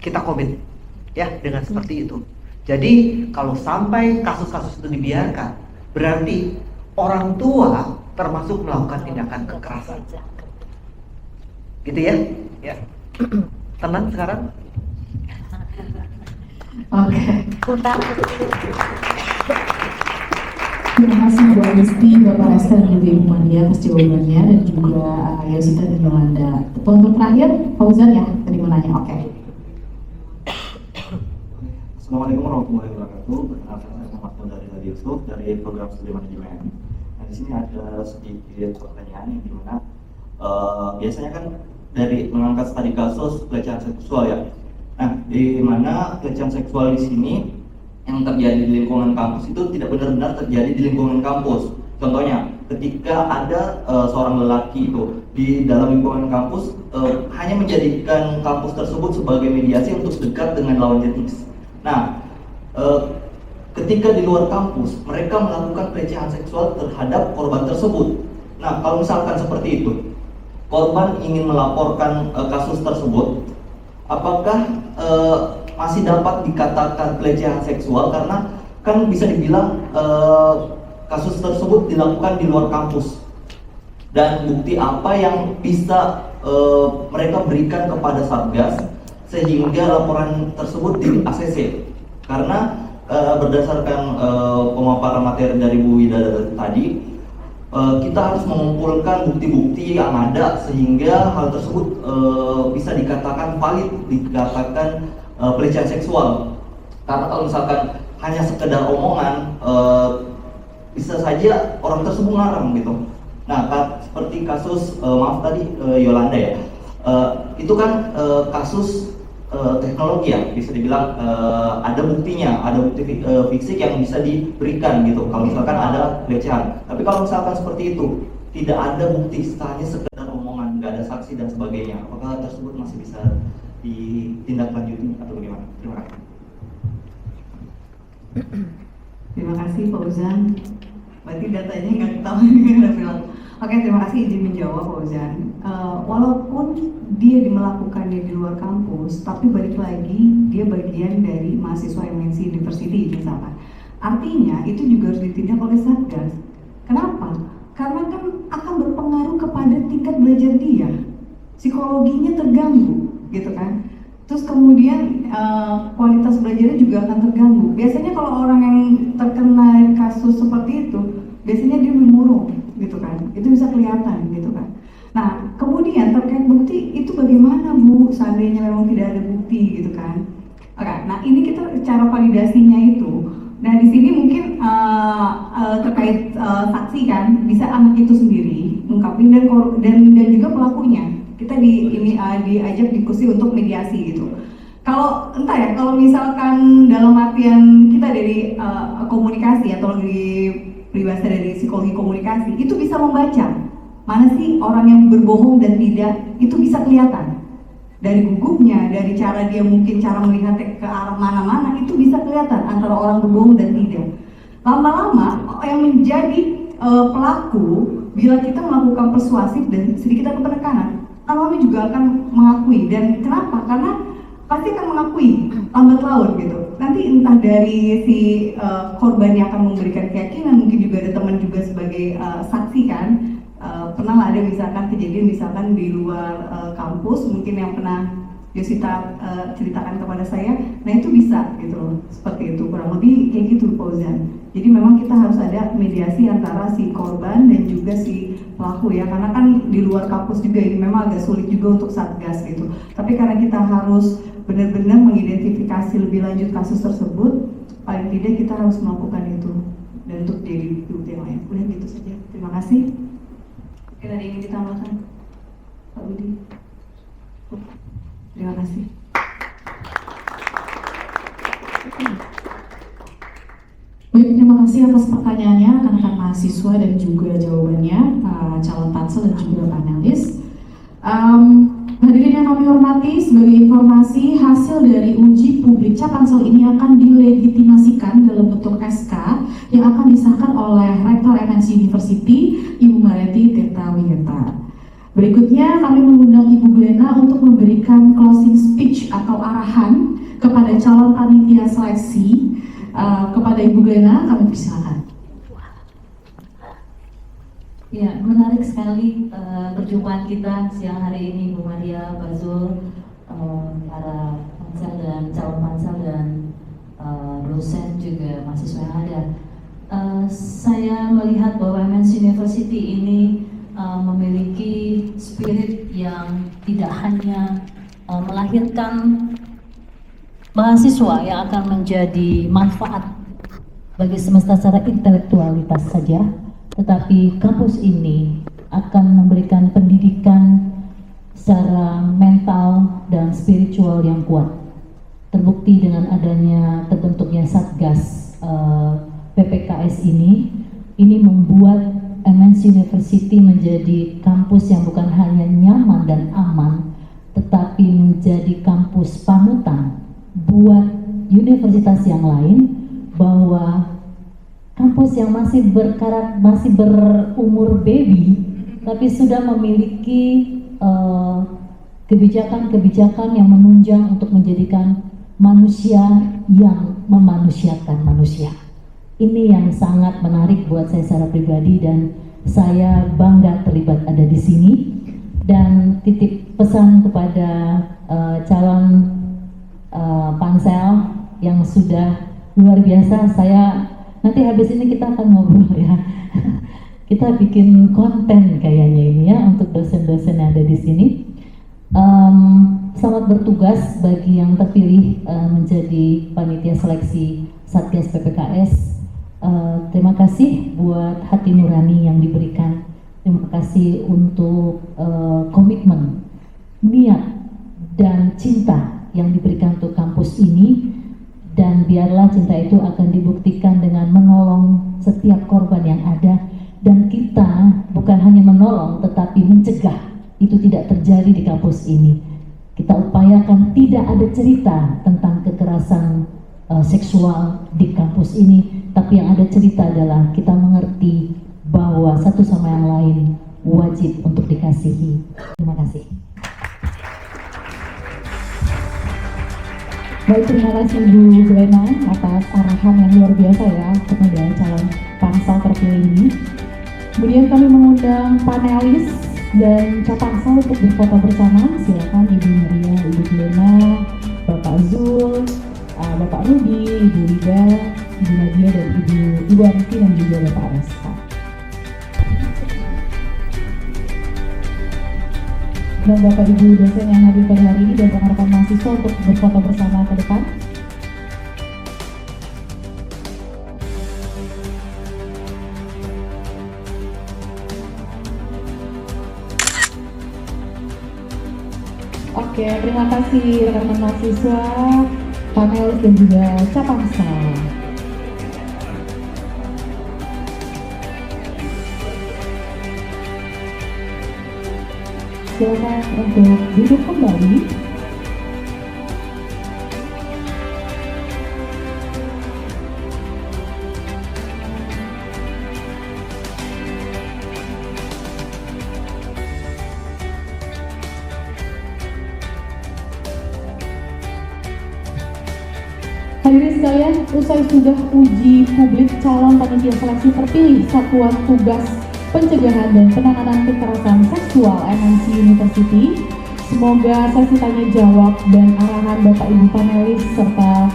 Kita komit ya dengan seperti itu. Jadi kalau sampai kasus-kasus itu dibiarkan, berarti orang tua termasuk melakukan tindakan kekerasan. Gitu ya? Ya. Tenang sekarang. Oke. Terima kasih Bu Aristi, Bapak Resta dan juga Ibu Maria atas jawabannya, dan juga Yosita dan Yolanda. Untuk terakhir, Fauzan ya tadi mau nanya. Oke. Assalamualaikum warahmatullahi wabarakatuh. Perkenalkan saya Muhammad dari Hadi Yusuf dari program studi manajemen. Nah, di sini ada sedikit pertanyaan yang dimana biasanya kan dari mengangkat tadi kasus pelecehan seksual ya. Nah, di mana pelecehan seksual di sini yang terjadi di lingkungan kampus itu tidak benar-benar terjadi di lingkungan kampus. Contohnya, ketika ada seorang lelaki itu di dalam lingkungan kampus hanya menjadikan kampus tersebut sebagai mediasi untuk dekat dengan lawan jenis. Nah, ketika di luar kampus mereka melakukan pelecehan seksual terhadap korban tersebut. Nah, kalau misalkan seperti itu, korban ingin melaporkan kasus tersebut, apakah masih dapat dikatakan pelecehan seksual? Karena kan bisa dibilang kasus tersebut dilakukan di luar kampus, dan bukti apa yang bisa mereka berikan kepada Satgas sehingga laporan tersebut di ACC. Karena berdasarkan pemaparan materi dari Bu Wida tadi, kita harus mengumpulkan bukti-bukti yang ada sehingga hal tersebut bisa dikatakan valid, dikatakan pelecehan seksual. Karena kalau misalkan hanya sekedar omongan, bisa saja orang tersebut ngarang gitu. Nah, seperti kasus maaf tadi Yolanda ya, itu kan kasus teknologi ya, bisa dibilang ada buktinya, ada bukti fisik yang bisa diberikan gitu. Kalau misalkan ada pelecehan, tapi kalau misalkan seperti itu tidak ada bukti, hanya sekedar omongan, nggak ada saksi dan sebagainya, apakah hal tersebut masih bisa ditindaklanjuti atau bagaimana? Terima kasih. Terima kasih Pak Uzan. Berarti datanya nggak ketahuan dengan bilang. Oke, terima kasih izin menjawab Pak Uzan. Walaupun dia melakukannya di luar kampus, tapi balik lagi dia bagian dari mahasiswa MNC University misalkan. Artinya itu juga harus ditindak oleh Satgas. Kenapa? Karena kan akan berpengaruh kepada tingkat belajar dia, psikologinya terganggu, gitu kan? Terus kemudian kualitas belajarnya juga akan terganggu. Biasanya kalau orang yang terkena kasus seperti itu, biasanya dia murung, gitu kan? Itu bisa kelihatan, gitu kan? Nah, kemudian terkait bukti itu bagaimana Bu? Seandainya memang tidak ada bukti, gitu kan? Oke, nah ini kita cara validasinya itu. Nah di sini mungkin terkait saksi kan, bisa anak itu sendiri mengungkapin dan juga pelakunya. Kita diajak diskusi untuk mediasi gitu. Kalau entah ya, kalau misalkan dalam artian kita dari komunikasi atau dari peribahasa dari psikologi komunikasi, itu bisa membaca mana sih orang yang berbohong dan tidak, itu bisa kelihatan dari gugupnya, dari cara dia mungkin cara melihat ke arah mana-mana, itu bisa kelihatan antara orang berbohong dan tidak. Lama-lama yang menjadi pelaku, bila kita melakukan persuasif dan sedikit ada penekanan, lama-lama juga akan mengakui. Dan kenapa? Karena pasti akan mengakui lambat laun gitu. Nanti entah dari si korban yang akan memberikan keyakinan, mungkin juga ada teman juga sebagai saksi kan. Pernah lah ada misalkan kejadian misalkan di luar kampus, mungkin yang pernah Yosita ceritakan kepada saya. Nah itu bisa gitu loh, seperti itu, kurang lebih kayak gitu Pak Uzan. Jadi memang kita harus ada mediasi antara si korban dan juga si pelaku ya, karena kan di luar kampus juga ini memang agak sulit juga untuk Satgas gitu. Tapi karena kita harus benar-benar mengidentifikasi lebih lanjut kasus tersebut, paling tidak kita harus melakukan itu dan untuk jadi bukti yang lain. Udah gitu saja. Terima kasih. Mungkin ada yang ingin ditambahkan, Pak Budi? Terima kasih. Baik, terima kasih atas pertanyaannya rekan-rekan mahasiswa dan juga jawabannya calon pansel dan juga panelis. Hadirin yang kami hormati, sebagai informasi hasil dari uji publik Capansel ini akan dilegitimasikan dalam bentuk SK yang akan disahkan oleh Rektor MNC University, Ibu Mariati Tirtawiyata. Berikutnya kami mengundang Ibu Glena untuk memberikan closing speech atau arahan kepada calon panitia seleksi. Kepada Ibu Glena kami persilakan. Ya, menarik sekali perjumpaan kita siang hari ini, Bu Maria, Pak Zul, para pansel dan calon pansel dan dosen juga mahasiswa yang ada. Saya melihat bahwa MNC University ini memiliki spirit yang tidak hanya melahirkan mahasiswa yang akan menjadi manfaat bagi semesta secara intelektualitas saja, tetapi kampus ini akan memberikan pendidikan secara mental dan spiritual yang kuat. terbukti dengan adanya terbentuknya Satgas PPKS ini membuat MNC University menjadi kampus yang bukan hanya nyaman dan aman, tetapi menjadi kampus panutan buat universitas yang lain, bahwa kampus yang masih berumur baby tapi sudah memiliki kebijakan-kebijakan yang menunjang untuk menjadikan manusia yang memanusiakan manusia. Ini yang sangat menarik buat saya secara pribadi dan saya bangga terlibat ada di sini. Dan titip pesan kepada calon pansel yang sudah luar biasa. Saya nanti habis ini kita akan ngobrol ya. Kita bikin konten kayaknya ini ya untuk dosen-dosen yang ada di sini. Selamat bertugas bagi yang terpilih menjadi panitia seleksi Satgas PPKS. Terima kasih buat hati nurani yang diberikan. Terima kasih untuk komitmen, niat, dan cinta yang diberikan untuk kampus ini. Dan biarlah cinta itu akan dibuktikan dengan menolong setiap korban yang ada. Dan kita bukan hanya menolong, tetapi mencegah itu tidak terjadi di kampus ini. Kita upayakan tidak ada cerita tentang kekerasan seksual di kampus ini, tapi yang ada cerita adalah kita mengerti bahwa satu sama yang lain wajib untuk dikasihi. Terima kasih. Baik, terima kasih Bu Glena atas arahan yang luar biasa ya kepada calon pansel terpilih ini. Kemudian kami mengundang panelis dan capansel untuk berfoto bersama. Silakan Ibu Maria, Ibu Glena, Bapak Zul, Bapak Rudi, Ibu Lida, Ibu Nadia, dan Ibu Arifin, dan juga Bapak Resta. Dan Bapak Ibu dosen yang hadir pada hari ini dan rekan-rekan mahasiswa untuk berfoto bersama ke depan. Oke, terima kasih rekan-rekan mahasiswa, panelis dan juga capansel. Silakan untuk duduk kembali. Hadirin sekalian, usai sudah uji publik calon panitia seleksi terpilih Satuan Tugas Pencegahan dan Penanganan Kekerasan Seksual MNC University, semoga sesi tanya jawab dan arahan Bapak Ibu panelis serta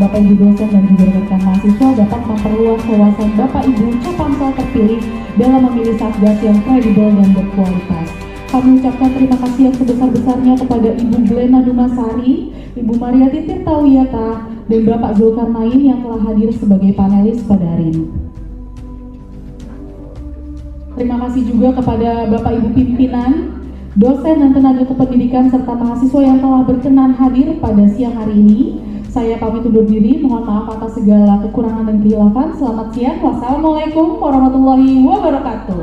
Bapak Ibu dosen dan juga rekan mahasiswa dapat memperluas wawasan Bapak Ibu capansel terpilih dalam memilih satgas yang kredibel dan berkualitas. Kami ucapkan terima kasih yang sebesar-besarnya kepada Ibu Glena Dumasari, Ibu Mariati Tirtawiyata, dan Bapak Zulkarnain yang telah hadir sebagai panelis pada hari ini. Terima kasih juga kepada Bapak Ibu pimpinan, dosen dan tenaga kependidikan serta mahasiswa yang telah berkenan hadir pada siang hari ini. Saya pamit undur diri, mohon maaf atas segala kekurangan dan kehilafan. Selamat siang, wassalamualaikum warahmatullahi wabarakatuh.